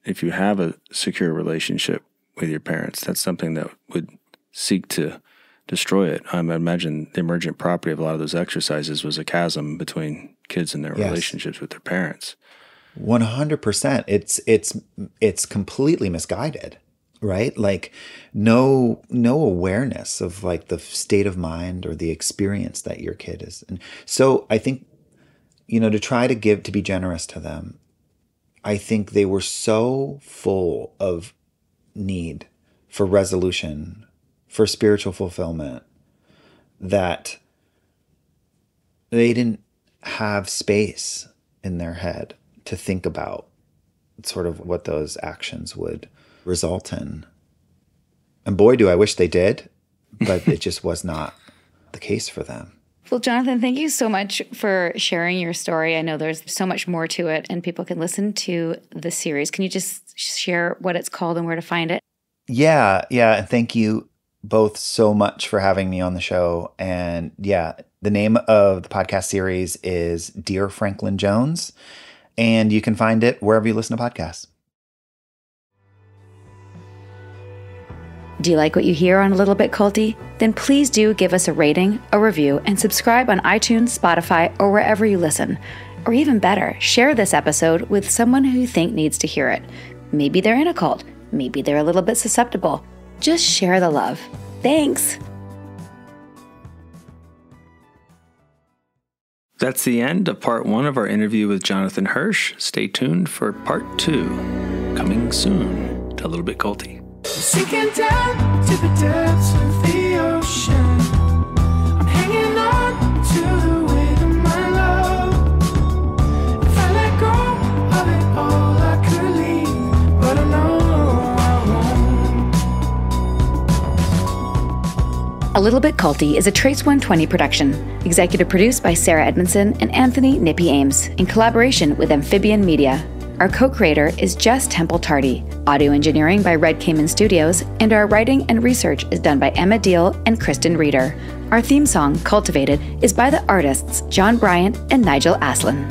if you have a secure relationship with your parents, that's something that would seek to destroy it. I imagine the emergent property of a lot of those exercises was a chasm between kids and their relationships with their parents. 100%. It's completely misguided, right? Like no awareness of like the state of mind or the experience that your kid is. And so I think, you know, to try to be generous to them, I think they were so full of need for resolution, for spiritual fulfillment, that they didn't have space in their head to think about sort of what those actions would result in. And boy, do I wish they did, but it just was not the case for them. Well, Jonathan, thank you so much for sharing your story. I know there's so much more to it, and people can listen to the series. Can you just share what it's called and where to find it? Yeah. Thank you both so much for having me on the show. And yeah, the name of the podcast series is Dear Franklin Jones, and you can find it wherever you listen to podcasts. Do you like what you hear on A Little Bit Culty? Then please do give us a rating, a review, and subscribe on iTunes, Spotify, or wherever you listen. Or even better, share this episode with someone who you think needs to hear it. Maybe they're in a cult. Maybe they're a little bit susceptible. Just share the love. Thanks. That's the end of part 1 of our interview with Jonathan Hirsch. Stay tuned for part 2, coming soon to A Little Bit Culty. Sinking down to the depths of the ocean, I'm hanging on to the weight of my love. If I let go of it all, I could leave, but I know I won't. A Little Bit Culty is a Trace 120 production, executive produced by Sarah Edmondson and Anthony Nippy Ames, in collaboration with Amphibian Media. Our co-creator is Jess Tardy. Audio engineering by Red Cayman Studios, and our writing and research is done by Emma Deal and Kristen Reeder. Our theme song, Cultivated, is by the artists John Bryant and Nigel Aslan.